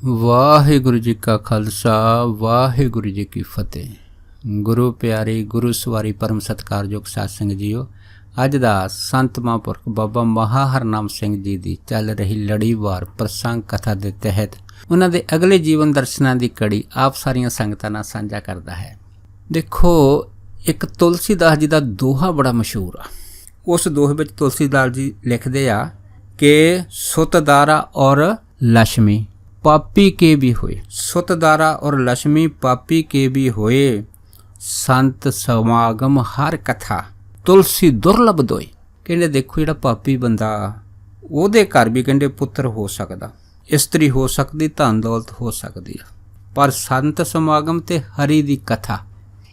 ਵਾਹਿਗੁਰੂ ਜੀ ਕਾ ਖਾਲਸਾ ਵਾਹਿਗੁਰੂ ਜੀ ਕੀ ਫਤਿਹ। ਗੁਰੂ ਪਿਆਰੇ ਗੁਰੂ ਸਵਾਰੀ ਪਰਮ ਸਤਿਕਾਰਯੋਗ ਸਾਧ ਸੰਗਤ ਜੀਓ, ਅੱਜ ਦਾ ਸੰਤ ਮਹਾਂਪੁਰਖ ਬਾਬਾ ਮਹਾ ਹਰਨਾਮ ਸਿੰਘ ਜੀ ਦੀ ਚੱਲ ਰਹੀ ਲੜੀਵਾਰ ਪ੍ਰਸੰਗ ਕਥਾ ਦੇ ਤਹਿਤ ਉਹਨਾਂ ਦੇ ਅਗਲੇ ਜੀਵਨ ਦਰਸ਼ਨਾਂ ਦੀ ਕੜੀ ਆਪ ਸਾਰੀਆਂ ਸੰਗਤਾਂ ਨਾਲ ਸਾਂਝਾ ਕਰਦਾ ਹੈ। ਦੇਖੋ, ਇੱਕ ਤੁਲਸੀਦਾਸ ਜੀ ਦਾ ਦੋਹਾ ਬੜਾ ਮਸ਼ਹੂਰ ਆ। ਉਸ ਦੋਹੇ ਵਿੱਚ ਤੁਲਸੀਦਾਸ ਜੀ ਲਿਖਦੇ ਆ ਕਿ ਸੁਤਦਾਰਾ ਔਰ ਲక్ష్ਮੀ पापी के भी होए, सुतदारा और लक्ष्मी पापी के भी होए, संत समागम हर कथा तुलसी दुर्लभ दोए। कहते देखो जिहड़ा पापी बंदा ਉਹਦੇ ਘਰ भी कहते पुत्र हो सकदा, इस्तरी हो सकदी, धन दौलत हो सकदी आ, पर संत समागम ते हरि दी कथा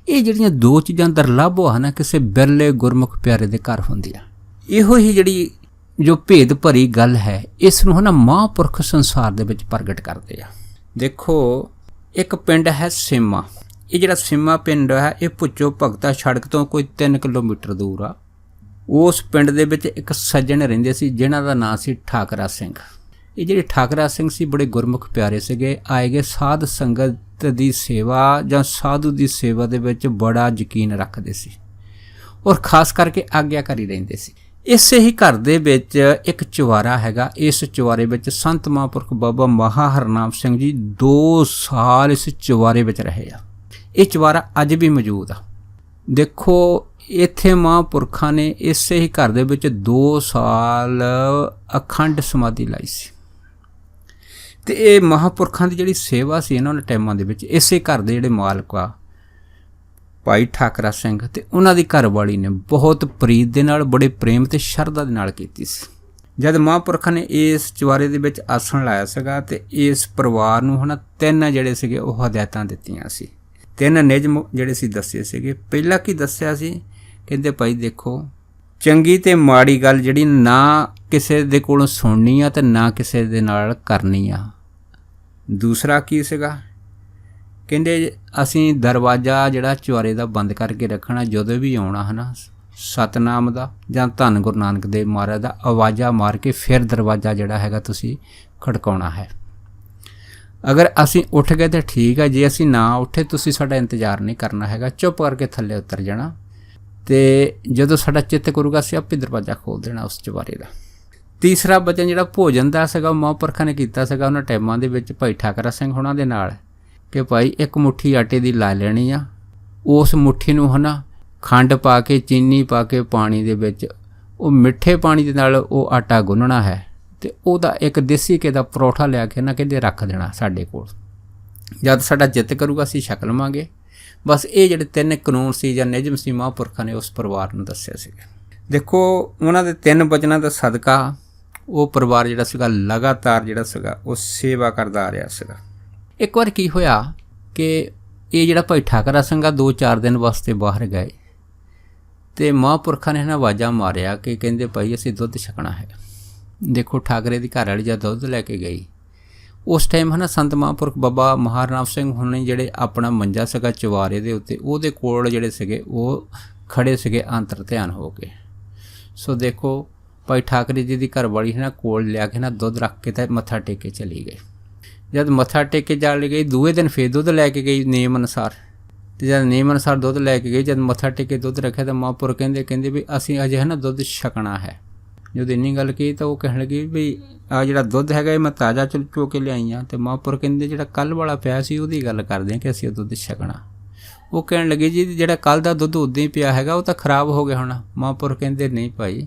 ਇਹ ਜਿਹੜੀਆਂ ਦੋ ਚੀਜ਼ਾਂ ਦੁਰਲਭ ਹਨ ਕਿਸੇ ਬਿਰਲੇ ਗੁਰਮੁਖ ਪਿਆਰੇ ਦੇ ਘਰ ਹੁੰਦੀਆਂ। ਇਹੋ ਹੀ ਜਿਹੜੀ ਜੋ ਭੇਦ ਭਰੀ ਗੱਲ ਹੈ, ਇਸ ਨੂੰ ਮਹਾਂਪੁਰਖ ਸੰਸਾਰ ਦੇ ਵਿੱਚ ਪ੍ਰਗਟ ਕਰਦੇ ਆ। ਦੇਖੋ, ਇੱਕ ਪਿੰਡ ਹੈ ਸੀਮਾ। ਇਹ ਜਿਹੜਾ ਸੀਮਾ ਪਿੰਡ ਹੈ ਇਹ ਭੁੱਚੋ ਭਗਤਾ ਸੜਕ ਤੋਂ ਕੋਈ 3 ਕਿਲੋਮੀਟਰ ਦੂਰ ਆ। ਉਸ ਪਿੰਡ ਦੇ ਵਿੱਚ ਇੱਕ ਸੱਜਣ ਰਹਿੰਦੇ ਸੀ ਜਿਨ੍ਹਾਂ ਦਾ ਨਾਂ ਸੀ ਠਾਕਰਾ ਸਿੰਘ। ਇਹ ਜਿਹੜੇ ਠਾਕਰਾ ਸਿੰਘ ਸੀ ਬੜੇ ਗੁਰਮੁਖ ਪਿਆਰੇ ਸੀਗੇ। ਆਏ ਗਏ ਸਾਧ ਸੰਗਤ ਦੀ ਸੇਵਾ ਜਾਂ ਸਾਧੂ ਦੀ ਸੇਵਾ ਦੇ ਵਿੱਚ ਬੜਾ ਯਕੀਨ ਰੱਖਦੇ ਸੀ ਔਰ ਖਾਸ ਕਰਕੇ ਆਗਿਆਕਾਰੀ ਰਹਿੰਦੇ ਸੀ। ਇਸੇ ਹੀ ਘਰ ਦੇ ਵਿੱਚ ਇੱਕ ਚੁਬਾਰਾ ਹੈਗਾ। ਇਸ ਚੁਬਾਰੇ ਵਿੱਚ ਸੰਤ ਮਹਾਂਪੁਰਖ ਬਾਬਾ ਮਹਾ ਹਰਨਾਮ ਸਿੰਘ ਜੀ 2 ਸਾਲ ਇਸ ਚੁਬਾਰੇ ਵਿੱਚ ਰਹੇ ਆ। ਇਹ ਚੁਬਾਰਾ ਅੱਜ ਵੀ ਮੌਜੂਦ ਆ। ਦੇਖੋ, ਇੱਥੇ ਮਹਾਂਪੁਰਖਾਂ ਨੇ ਇਸੇ ਹੀ ਘਰ ਦੇ ਵਿੱਚ 2 ਸਾਲ ਅਖੰਡ ਸਮਾਧੀ ਲਾਈ ਸੀ। ਅਤੇ ਇਹ ਮਹਾਂਪੁਰਖਾਂ ਦੀ ਜਿਹੜੀ ਸੇਵਾ ਸੀ ਇਹਨਾਂ ਦੇ ਟਾਈਮਾਂ ਦੇ ਵਿੱਚ ਇਸੇ ਘਰ ਦੇ ਜਿਹੜੇ ਮਾਲਕ ਆ ਭਾਈ ਠਾਕਰਾ ਸਿੰਘ ਅਤੇ ਉਹਨਾਂ ਦੀ ਘਰਵਾਲੀ ਨੇ ਬਹੁਤ ਪ੍ਰੀਤ ਦੇ ਨਾਲ, ਬੜੇ ਪ੍ਰੇਮ ਅਤੇ ਸ਼ਰਧਾ ਦੇ ਨਾਲ ਕੀਤੀ ਸੀ। ਜਦ ਮਹਾਂਪੁਰਖਾਂ ਨੇ ਇਸ ਚੁਬਾਰੇ ਦੇ ਵਿੱਚ ਆਸਣ ਲਾਇਆ ਸੀਗਾ ਅਤੇ ਇਸ ਪਰਿਵਾਰ ਨੂੰ 3 ਜਿਹੜੇ ਸੀਗੇ ਉਹ ਹਦਾਇਤਾਂ ਦਿੱਤੀਆਂ ਸੀ। 3 ਨਿਯਮ ਜਿਹੜੇ ਸੀ ਦੱਸੇ ਸੀਗੇ। ਪਹਿਲਾਂ ਕੀ ਦੱਸਿਆ ਸੀ? ਕਹਿੰਦੇ ਭਾਈ ਦੇਖੋ, ਚੰਗੀ ਅਤੇ ਮਾੜੀ ਗੱਲ ਜਿਹੜੀ ਨਾ ਕਿਸੇ ਦੇ ਕੋਲੋਂ ਸੁਣਨੀ ਆ ਅਤੇ ਨਾ ਕਿਸੇ ਦੇ ਨਾਲ ਕਰਨੀ ਆ। ਦੂਸਰਾ ਕੀ ਸੀਗਾ? ਕਹਿੰਦੇ ਅਸੀਂ ਦਰਵਾਜ਼ਾ ਜਿਹੜਾ ਚੁਬਾਰੇ ਦਾ ਬੰਦ ਕਰਕੇ ਰੱਖਣਾ। ਜਦੋਂ ਵੀ ਆਉਣਾ ਸਤਨਾਮ ਦਾ ਜਾਂ ਧੰਨ ਗੁਰੂ ਨਾਨਕ ਦੇਵ ਮਹਾਰਾਜ ਦਾ ਆਵਾਜ਼ਾਂ ਮਾਰ ਕੇ ਫਿਰ ਦਰਵਾਜ਼ਾ ਜਿਹੜਾ ਹੈਗਾ ਤੁਸੀਂ ਖੜਕਾਉਣਾ ਹੈ। ਅਗਰ ਅਸੀਂ ਉੱਠ ਗਏ ਤਾਂ ਠੀਕ ਹੈ, ਜੇ ਅਸੀਂ ਨਾ ਉੱਠੇ ਤੁਸੀਂ ਸਾਡਾ ਇੰਤਜ਼ਾਰ ਨਹੀਂ ਕਰਨਾ ਹੈਗਾ, ਚੁੱਪ ਕਰਕੇ ਥੱਲੇ ਉਤਰ ਜਾਣਾ ਅਤੇ ਜਦੋਂ ਸਾਡਾ ਚਿੱਤ ਕਰੂਗਾ ਅਸੀਂ ਆਪੇ ਦਰਵਾਜ਼ਾ ਖੋਲ੍ਹ ਦੇਣਾ ਉਸ ਚੁਬਾਰੇ ਦਾ। ਤੀਸਰਾ ਬਚਨ ਜਿਹੜਾ ਭੋਜਨ ਦਾ ਸੀਗਾ ਮਹਾਂਪੁਰਖਾਂ ਨੇ ਕੀਤਾ ਸੀਗਾ ਉਹਨਾਂ ਟਾਈਮਾਂ ਦੇ ਵਿੱਚ ਭਾਈ ਠਾਕਰਾ ਸਿੰਘ ਹੋਣਾ ਦੇ ਨਾਲ ਕਿ ਭਾਈ 1 ਮੁੱਠੀ ਆਟੇ ਦੀ ਲਾ ਲੈਣੀ ਆ। ਉਸ ਮੁੱਠੀ ਨੂੰ ਖੰਡ ਪਾ ਕੇ, ਚੀਨੀ ਪਾ ਕੇ ਪਾਣੀ ਦੇ ਵਿੱਚ ਉਹ ਮਿੱਠੇ ਪਾਣੀ ਦੇ ਨਾਲ ਉਹ ਆਟਾ ਗੁੰਨਣਾ ਹੈ ਅਤੇ ਉਹਦਾ ਇੱਕ ਦੇਸੀ ਘੀ ਦਾ ਪਰੌਠਾ ਲਿਆ ਕੇ ਕਹਿੰਦੇ ਰੱਖ ਦੇਣਾ ਸਾਡੇ ਕੋਲ। ਜਦ ਸਾਡਾ ਚਿੱਤ ਕਰੂਗਾ ਅਸੀਂ ਛਕ ਲਵਾਂਗੇ। ਬਸ ਇਹ ਜਿਹੜੇ 3 ਕਾਨੂੰਨ ਸੀ ਜਾਂ ਨਿਯਮ ਸੀ ਮਹਾਂਪੁਰਖਾਂ ਨੇ ਉਸ ਪਰਿਵਾਰ ਨੂੰ ਦੱਸਿਆ ਸੀਗਾ। ਦੇਖੋ, ਉਹਨਾਂ ਦੇ 3 ਬਚਨਾਂ ਦਾ ਸਦਕਾ ਉਹ ਪਰਿਵਾਰ ਜਿਹੜਾ ਸੀਗਾ ਲਗਾਤਾਰ ਜਿਹੜਾ ਸੀਗਾ ਉਹ ਸੇਵਾ ਕਰਦਾ ਆ ਰਿਹਾ ਸੀਗਾ। ਇੱਕ ਵਾਰ ਕੀ ਹੋਇਆ ਕਿ ਇਹ ਜਿਹੜਾ ਭਾਈ ਠਾਕਰਾ ਸਿੰਘ ਆ 2-4 ਦਿਨ ਵਾਸਤੇ ਬਾਹਰ ਗਏ ਅਤੇ ਮਹਾਂਪੁਰਖਾਂ ਨੇ ਆਵਾਜ਼ਾਂ ਮਾਰਿਆ ਕਿ ਕਹਿੰਦੇ ਭਾਈ ਅਸੀਂ ਦੁੱਧ ਛਕਣਾ ਹੈ। ਦੇਖੋ, ਠਾਕਰੇ ਦੀ ਘਰ ਵਾਲੀ ਜਦ ਦੁੱਧ ਲੈ ਕੇ ਗਈ ਉਸ ਟਾਈਮ ਸੰਤ ਮਹਾਂਪੁਰਖ ਬਾਬਾ ਮਹਾ ਹਰਨਾਮ ਸਿੰਘ ਹੁਣੇ ਜਿਹੜੇ ਆਪਣਾ ਮੰਜਾ ਸੀਗਾ ਚੁਬਾਰੇ ਦੇ ਉੱਤੇ ਉਹਦੇ ਕੋਲ ਜਿਹੜੇ ਸੀਗੇ ਉਹ ਖੜ੍ਹੇ ਸੀਗੇ ਅੰਤਰ ਧਿਆਨ ਹੋ ਕੇ। ਸੋ ਦੇਖੋ, ਭਾਈ ਠਾਕਰੇ ਜੀ ਦੀ ਘਰਵਾਲੀ ਕੋਲ ਲਿਆ ਕੇ ਦੁੱਧ ਰੱਖ ਕੇ ਤਾਂ ਮੱਥਾ ਟੇਕ ਕੇ ਚਲੀ ਗਈ। ਜਦ ਮੱਥਾ ਟੇਕ ਕੇ ਜਾ ਗਈ ਦੂਏ ਦਿਨ ਫਿਰ ਦੁੱਧ ਲੈ ਕੇ ਗਈ ਨੇਮ ਅਨੁਸਾਰ, ਅਤੇ ਜਦ ਨੇਮ ਅਨੁਸਾਰ ਦੁੱਧ ਲੈ ਕੇ ਗਈ, ਜਦ ਮੱਥਾ ਟੇਕ ਕੇ ਦੁੱਧ ਰੱਖਿਆ ਤਾਂ ਮਹਾਂਪੁਰਖ ਕਹਿੰਦੇ ਵੀ ਅਸੀਂ ਅਜੇ ਦੁੱਧ ਛਕਣਾ ਹੈ। ਜਦੋਂ ਇੰਨੀ ਗੱਲ ਕਹੀ ਤਾਂ ਉਹ ਕਹਿਣ ਲੱਗੀ ਵੀ ਆਹ ਜਿਹੜਾ ਦੁੱਧ ਹੈਗਾ ਇਹ ਮੈਂ ਤਾਜ਼ਾ ਚੋ ਕੇ ਲਿਆਈ ਹਾਂ। ਅਤੇ ਮਹਾਂਪੁਰਖ ਕਹਿੰਦੇ ਜਿਹੜਾ ਕੱਲ੍ਹ ਵਾਲਾ ਪਿਆ ਸੀ ਉਹਦੀ ਗੱਲ ਕਰਦੇ ਹਾਂ ਕਿ ਅਸੀਂ ਉਹ ਦੁੱਧ ਛਕਣਾ। ਉਹ ਕਹਿਣ ਲੱਗੇ ਜੀ ਜਿਹੜਾ ਕੱਲ੍ਹ ਦਾ ਦੁੱਧ ਉੱਦਾਂ ਹੀ ਪਿਆ ਹੈਗਾ ਉਹ ਤਾਂ ਖਰਾਬ ਹੋ ਗਿਆ ਹੋਣਾ। ਮਹਾਂਪੁਰਖ ਕਹਿੰਦੇ ਨਹੀਂ ਭਾਈ,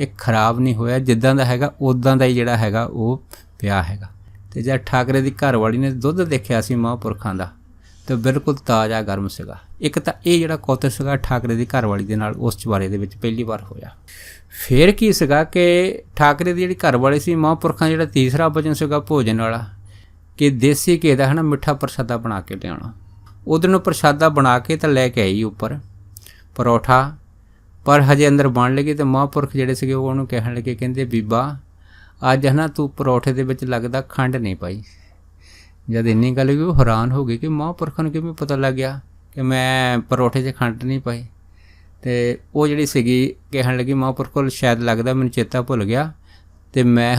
ਇਹ ਖਰਾਬ ਨਹੀਂ ਹੋਇਆ, ਜਿੱਦਾਂ ਦਾ ਹੈਗਾ ਉੱਦਾਂ ਦਾ ਹੀ ਜਿਹੜਾ ਹੈਗਾ ਉਹ ਪਿਆ ਹੈਗਾ। ਅਤੇ ਜਦ ਠਾਕਰੇ ਦੀ ਘਰਵਾਲੀ ਨੇ ਦੁੱਧ ਦੇਖਿਆ ਸੀ ਮਹਾਂਪੁਰਖਾਂ ਦਾ ਤਾਂ ਬਿਲਕੁਲ ਤਾਜ਼ਾ ਗਰਮ ਸੀਗਾ। ਇੱਕ ਤਾਂ ਇਹ ਜਿਹੜਾ ਕੌਤਕ ਸੀਗਾ ਠਾਕਰੇ ਦੀ ਘਰਵਾਲੀ ਦੇ ਨਾਲ ਉਸ ਚੁਬਾਰੇ ਦੇ ਵਿੱਚ ਪਹਿਲੀ ਵਾਰ ਹੋਇਆ। ਫਿਰ ਕੀ ਸੀਗਾ ਕਿ ਠਾਕਰੇ ਦੀ ਜਿਹੜੀ ਘਰਵਾਲੀ ਸੀ ਮਹਾਂਪੁਰਖਾਂ ਜਿਹੜਾ ਤੀਸਰਾ ਬਚਨ ਸੀਗਾ ਭੋਜਨ ਵਾਲਾ ਕਿ ਦੇਸੀ ਘੀ ਦਾ ਮਿੱਠਾ ਪ੍ਰਸ਼ਾਦਾ ਬਣਾ ਕੇ ਲਿਆਉਣਾ। ਉਹਦੇ ਨੂੰ ਪ੍ਰਸ਼ਾਦਾ ਬਣਾ ਕੇ ਤਾਂ ਲੈ ਕੇ ਆਈ ਉੱਪਰ ਪਰੌਠਾ, ਪਰ ਹਜੇ ਅੰਦਰ ਬਣ ਲੱਗੀ ਅਤੇ ਮਹਾਂਪੁਰਖ ਜਿਹੜੇ ਸੀਗੇ ਉਹ ਉਹਨੂੰ ਕਹਿਣ ਲੱਗੇ, ਕਹਿੰਦੇ ਬੀਬਾ ਅੱਜ ਤੂੰ ਪਰੌਠੇ ਦੇ ਵਿੱਚ ਲੱਗਦਾ ਖੰਡ ਨਹੀਂ ਪਾਈ। ਜਦ ਇੰਨੀ ਗੱਲ ਹੋਈ ਉਹ ਹੈਰਾਨ ਹੋ ਗਈ ਕਿ ਮਹਾਂਪੁਰਖਾਂ ਨੂੰ ਕਿਵੇਂ ਪਤਾ ਲੱਗ ਗਿਆ ਕਿ ਮੈਂ ਪਰੌਠੇ 'ਚ ਖੰਡ ਨਹੀਂ ਪਾਈ। ਅਤੇ ਉਹ ਜਿਹੜੀ ਸੀਗੀ ਕਹਿਣ ਲੱਗੀ ਮਹਾਂਪੁਰਖ ਕੋਲ ਸ਼ਾਇਦ ਲੱਗਦਾ ਮੈਨੂੰ ਚੇਤਾ ਭੁੱਲ ਗਿਆ ਅਤੇ ਮੈਂ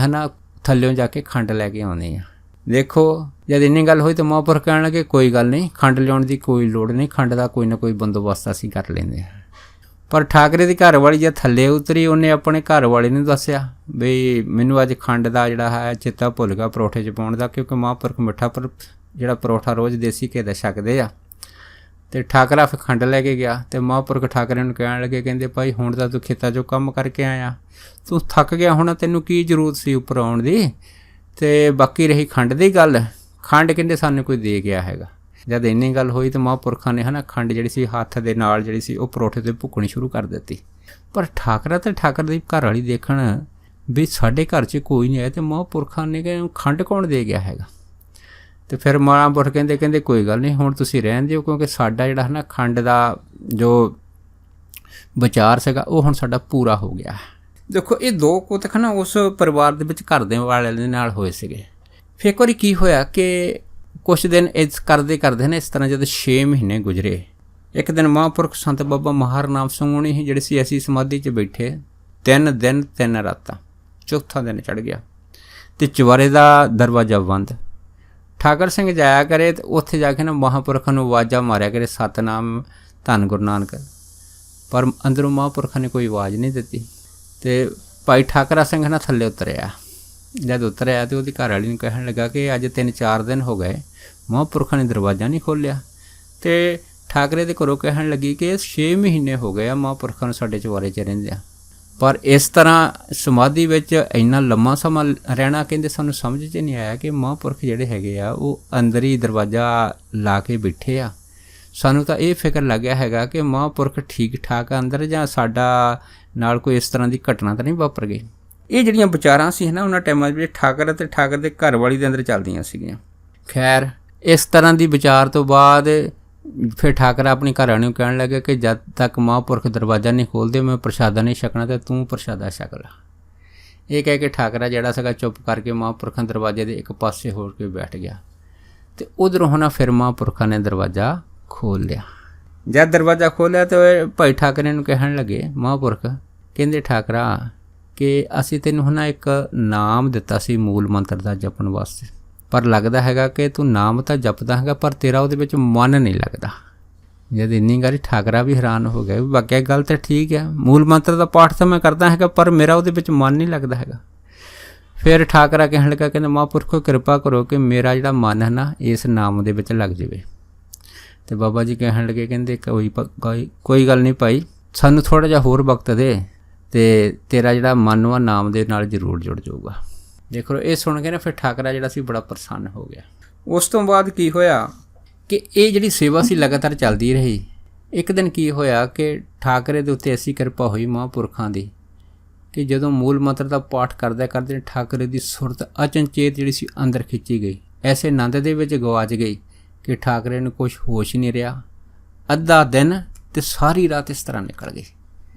ਥੱਲਿਓਂ ਜਾ ਕੇ ਖੰਡ ਲੈ ਕੇ ਆਉਂਦੀ ਹਾਂ। ਦੇਖੋ ਜਦ ਇੰਨੀ ਗੱਲ ਹੋਈ ਤਾਂ ਮਹਾਂਪੁਰਖ ਕਹਿਣ ਲੱਗੇ ਕੋਈ ਗੱਲ ਨਹੀਂ, ਖੰਡ ਲਿਆਉਣ ਦੀ ਕੋਈ ਲੋੜ ਨਹੀਂ, ਖੰਡ ਦਾ ਕੋਈ ਨਾ ਕੋਈ ਬੰਦੋਬਸਤ ਅਸੀਂ ਕਰ ਲੈਂਦੇ ਹਾਂ। ਪਰ ਠਾਕਰੇ ਦੀ ਘਰ ਵਾਲੀ ਜਦ ਥੱਲੇ ਉਤਰੀ, ਉਹਨੇ ਆਪਣੇ ਘਰ ਵਾਲੇ ਨੂੰ ਦੱਸਿਆ ਬਈ ਮੈਨੂੰ ਅੱਜ ਖੰਡ ਦਾ ਜਿਹੜਾ ਹੈ ਚੇਤਾ ਭੁੱਲ ਗਿਆ ਪਰੌਠੇ 'ਚ ਪਾਉਣ ਦਾ, ਕਿਉਂਕਿ ਮਹਾਂਪੁਰਖ ਮਿੱਠਾ ਪਰ ਜਿਹੜਾ ਪਰੌਠਾ ਰੋਜ਼ ਦੇਸੀ ਘੇ ਦਾ ਛਕਦੇ ਆ। ਅਤੇ ਠਾਕਰਾ ਫਿਰ ਖੰਡ ਲੈ ਕੇ ਗਿਆ ਅਤੇ ਮਹਾਂਪੁਰਖ ਠਾਕਰੇ ਨੂੰ ਕਹਿਣ ਲੱਗੇ, ਕਹਿੰਦੇ ਭਾਈ ਹੁਣ ਤਾਂ ਤੂੰ ਖੇਤਾਂ 'ਚੋਂ ਕੰਮ ਕਰਕੇ ਆਇਆ, ਤੂੰ ਥੱਕ ਗਿਆ ਹੋਣਾ, ਤੈਨੂੰ ਕੀ ਜ਼ਰੂਰਤ ਸੀ ਉੱਪਰ ਆਉਣ ਦੀ। ਅਤੇ ਬਾਕੀ ਰਹੀ ਖੰਡ ਦੀ ਗੱਲ, ਖੰਡ ਕਹਿੰਦੇ ਸਾਨੂੰ ਕੋਈ ਦੇ ਗਿਆ ਹੈਗਾ। ਜਦ ਇੰਨੀ ਗੱਲ ਹੋਈ ਤਾਂ ਮਹਾਂਪੁਰਖਾਂ ਨੇ ਖੰਡ ਜਿਹੜੀ ਸੀ ਹੱਥ ਦੇ ਨਾਲ ਜਿਹੜੀ ਸੀ ਉਹ ਪਰੌਠੇ 'ਤੇ ਭੁੱਕਣੀ ਸ਼ੁਰੂ ਕਰ ਦਿੱਤੀ। ਪਰ ਠਾਕਰਾ ਅਤੇ ਠਾਕਰ ਦੀ ਘਰ ਵਾਲੀ ਦੇਖਣ ਵੀ ਸਾਡੇ ਘਰ 'ਚ ਕੋਈ ਨਹੀਂ ਆਇਆ ਅਤੇ ਮਹਾਂਪੁਰਖਾਂ ਨੇ ਕਿ ਖੰਡ ਕੌਣ ਦੇ ਗਿਆ ਹੈਗਾ। ਅਤੇ ਫਿਰ ਮਹਾਂਪੁਰਖ ਕਹਿੰਦੇ ਕੋਈ ਗੱਲ ਨਹੀਂ, ਹੁਣ ਤੁਸੀਂ ਰਹਿਣ ਦਿਓ, ਕਿਉਂਕਿ ਸਾਡਾ ਜਿਹੜਾ ਖੰਡ ਦਾ ਜੋ ਵਿਚਾਰ ਸੀਗਾ ਉਹ ਹੁਣ ਸਾਡਾ ਪੂਰਾ ਹੋ ਗਿਆ। ਦੇਖੋ ਇਹ ਦੋ ਕੁੱਤਕ ਉਸ ਪਰਿਵਾਰ ਦੇ ਵਿੱਚ ਘਰ ਦੇ ਵਾਲਿਆਂ ਦੇ ਨਾਲ ਹੋਏ ਸੀਗੇ। ਫਿਰ ਇੱਕ ਵਾਰੀ ਕੀ ਹੋਇਆ ਕਿ ਕੁਛ ਦਿਨ ਇਸ ਕਰਦੇ ਇਸ ਤਰ੍ਹਾਂ ਜਦ 6 ਮਹੀਨੇ ਗੁਜ਼ਰੇ, ਇੱਕ ਦਿਨ ਮਹਾਂਪੁਰਖ ਸੰਤ ਬਾਬਾ ਮਹਾਰਨਾਮ ਸਿੰਘ ਹੋਣੀ ਸੀ ਜਿਹੜੇ ਸੀ ਐਸੀ ਸਮਾਧੀ 'ਚ ਬੈਠੇ 3 ਦਿਨ 3 ਰਾਤਾਂ, ਚੌਥਾ ਦਿਨ ਚੜ੍ਹ ਗਿਆ ਅਤੇ ਚੁਬਾਰੇ ਦਾ ਦਰਵਾਜ਼ਾ ਬੰਦ। ਠਾਕਰ ਸਿੰਘ ਜਾਇਆ ਕਰੇ ਅਤੇ ਉੱਥੇ ਜਾ ਕੇ ਮਹਾਂਪੁਰਖਾਂ ਨੂੰ ਆਵਾਜ਼ਾਂ ਮਾਰਿਆ ਕਰੇ ਸਤਿਨਾਮ ਧੰਨ ਗੁਰੂ ਨਾਨਕ, ਪਰ ਅੰਦਰੋਂ ਮਹਾਂਪੁਰਖਾਂ ਨੇ ਕੋਈ ਆਵਾਜ਼ ਨਹੀਂ ਦਿੱਤੀ। ਅਤੇ ਭਾਈ ਠਾਕਰਾ ਸਿੰਘ ਥੱਲੇ ਉਤਰਿਆ। ਜਦ ਉਤਰਿਆ ਅਤੇ ਉਹਦੀ ਘਰਵਾਲੀ ਨੂੰ ਕਹਿਣ ਲੱਗਾ ਕਿ ਅੱਜ 3-4 ਦਿਨ ਹੋ ਗਏ ਮਹਾਂਪੁਰਖਾਂ ਨੇ ਦਰਵਾਜ਼ਾ ਨਹੀਂ ਖੋਲ੍ਹਿਆ। ਅਤੇ ਠਾਕਰੇ ਦੇ ਘਰੋਂ ਕਹਿਣ ਲੱਗੀ ਕਿ 6 ਮਹੀਨੇ ਹੋ ਗਏ ਆ ਮਹਾਂਪੁਰਖਾਂ ਨੂੰ ਸਾਡੇ ਚੁਬਾਰੇ 'ਚ ਰਹਿੰਦਿਆਂ, ਪਰ ਇਸ ਤਰ੍ਹਾਂ ਸਮਾਧੀ ਵਿੱਚ ਇੰਨਾ ਲੰਮਾ ਸਮਾਂ ਰਹਿਣਾ ਕਹਿੰਦੇ ਸਾਨੂੰ ਸਮਝ 'ਚ ਨਹੀਂ ਆਇਆ ਕਿ ਮਹਾਂਪੁਰਖ ਜਿਹੜੇ ਹੈਗੇ ਆ ਉਹ ਅੰਦਰ ਹੀ ਦਰਵਾਜ਼ਾ ਲਾ ਕੇ ਬੈਠੇ ਆ। ਸਾਨੂੰ ਤਾਂ ਇਹ ਫਿਕਰ ਲੱਗਿਆ ਹੈਗਾ ਕਿ ਮਹਾਂਪੁਰਖ ਠੀਕ ਠਾਕ ਅੰਦਰ, ਜਾਂ ਸਾਡਾ ਨਾਲ ਕੋਈ ਇਸ ਤਰ੍ਹਾਂ ਦੀ ਘਟਨਾ ਤਾਂ ਨਹੀਂ ਵਾਪਰ ਗਈ। ਇਹ ਜਿਹੜੀਆਂ ਵਿਚਾਰਾਂ ਸੀ ਉਹਨਾਂ ਟਾਈਮਾਂ ਵਿੱਚ ਠਾਕਰ ਅਤੇ ਠਾਕਰ ਦੇ ਘਰ ਵਾਲੀ ਦੇ ਅੰਦਰ ਚੱਲਦੀਆਂ ਸੀਗੀਆਂ। ਖੈਰ ਇਸ ਤਰ੍ਹਾਂ ਦੀ ਵਿਚਾਰ ਤੋਂ ਬਾਅਦ ਫਿਰ ਠਾਕਰਾ ਆਪਣੀ ਘਰਵਾਲੀ ਨੂੰ ਕਹਿਣ ਲੱਗਾ ਕਿ ਜਦ ਤੱਕ ਮਹਾਂਪੁਰਖ ਦਰਵਾਜ਼ਾ ਨਹੀਂ ਖੋਲ੍ਹਦੇ ਮੈਂ ਪ੍ਰਸ਼ਾਦਾ ਨਹੀਂ ਛਕਣਾ ਅਤੇ ਤੂੰ ਪ੍ਰਸ਼ਾਦਾ ਛਕ ਲਾ। ਇਹ ਕਹਿ ਕੇ ਠਾਕਰਾ ਜਿਹੜਾ ਸੀਗਾ ਚੁੱਪ ਕਰਕੇ ਮਹਾਂਪੁਰਖਾਂ ਦਰਵਾਜ਼ੇ ਦੇ ਇੱਕ ਪਾਸੇ ਹੋ ਕੇ ਬੈਠ ਗਿਆ ਅਤੇ ਉੱਧਰੋਂ ਫਿਰ ਮਹਾਂਪੁਰਖਾਂ ਨੇ ਦਰਵਾਜ਼ਾ ਖੋਲ੍ਹ ਲਿਆ। ਜਦ ਦਰਵਾਜ਼ਾ ਖੋਲ੍ਹਿਆ ਤਾਂ ਭਾਈ ਠਾਕਰੇ ਨੂੰ ਕਹਿਣ ਲੱਗੇ ਮਹਾਂਪੁਰਖ ਕਹਿੰਦੇ ਠਾਕਰਾ ਕਿ ਅਸੀਂ ਤੈਨੂੰ ਇੱਕ ਨਾਮ ਦਿੱਤਾ ਸੀ ਮੂਲ ਮੰਤਰ ਦਾ ਜਪਣ ਵਾਸਤੇ, ਪਰ ਲੱਗਦਾ ਹੈਗਾ ਕਿ ਤੂੰ ਨਾਮ ਤਾਂ ਜਪਦਾ ਹੈਗਾ ਪਰ ਤੇਰਾ ਉਹਦੇ ਵਿੱਚ ਮਨ ਨਹੀਂ ਲੱਗਦਾ। ਜਦ ਇੰਨੀ ਗੱਲ ਠਾਕਰਾ ਵੀ ਹੈਰਾਨ ਹੋ ਗਿਆ ਵੀ ਵਾਕਿਆ ਗੱਲ ਤਾਂ ਠੀਕ ਹੈ, ਮੂਲ ਮੰਤਰ ਦਾ ਪਾਠ ਤਾਂ ਮੈਂ ਕਰਦਾ ਹੈਗਾ ਪਰ ਮੇਰਾ ਉਹਦੇ ਵਿੱਚ ਮਨ ਨਹੀਂ ਲੱਗਦਾ ਹੈਗਾ। ਫਿਰ ਠਾਕਰਾ ਕਹਿਣ ਲੱਗਾ ਕਹਿੰਦਾ ਮਹਾਂਪੁਰਖੋ ਕਿਰਪਾ ਕਰੋ ਕਿ ਮੇਰਾ ਜਿਹੜਾ ਮਨ ਹੈ ਇਸ ਨਾਮ ਦੇ ਵਿੱਚ ਲੱਗ ਜਾਵੇ। ਅਤੇ ਬਾਬਾ ਜੀ ਕਹਿਣ ਲੱਗੇ ਕਹਿੰਦੇ ਕੋਈ ਗੱਲ ਨਹੀਂ ਭਾਈ, ਸਾਨੂੰ ਥੋੜ੍ਹਾ ਜਿਹਾ ਹੋਰ ਵਕਤ ਦੇ ਅਤੇ ਤੇਰਾ ਜਿਹੜਾ ਮਨ ਵਾ ਨਾਮ ਦੇ ਨਾਲ ਜ਼ਰੂਰ ਜੁੜ ਜਾਊਗਾ। ਦੇਖੋ ਇਹ ਸੁਣ ਕੇ ਫਿਰ ਠਾਕਰਾ ਜਿਹੜਾ ਸੀ ਬੜਾ ਪ੍ਰਸੰਨ ਹੋ ਗਿਆ। ਉਸ ਤੋਂ ਬਾਅਦ ਕੀ ਹੋਇਆ ਕਿ ਇਹ ਜਿਹੜੀ ਸੇਵਾ ਸੀ ਲਗਾਤਾਰ ਚੱਲਦੀ ਰਹੀ। ਇੱਕ ਦਿਨ ਕੀ ਹੋਇਆ ਕਿ ਠਾਕਰੇ ਦੇ ਉੱਤੇ ਐਸੀ ਕਿਰਪਾ ਹੋਈ ਮਹਾਂਪੁਰਖਾਂ ਦੀ ਕਿ ਜਦੋਂ ਮੂਲ ਮੰਤਰ ਦਾ ਪਾਠ ਕਰਦੇ ਠਾਕਰੇ ਦੀ ਸੁਰਤ ਅਚਨਚੇਤ ਜਿਹੜੀ ਸੀ ਅੰਦਰ ਖਿੱਚੀ ਗਈ, ਐਸੇ ਆਨੰਦ ਦੇ ਵਿੱਚ ਗਵਾਚ ਗਈ ਕਿ ਠਾਕਰੇ ਨੂੰ ਕੁਛ ਹੋਸ਼ ਨਹੀਂ ਰਿਹਾ। ਅੱਧਾ ਦਿਨ ਅਤੇ ਸਾਰੀ ਰਾਤ ਇਸ ਤਰ੍ਹਾਂ ਨਿਕਲ ਗਈ।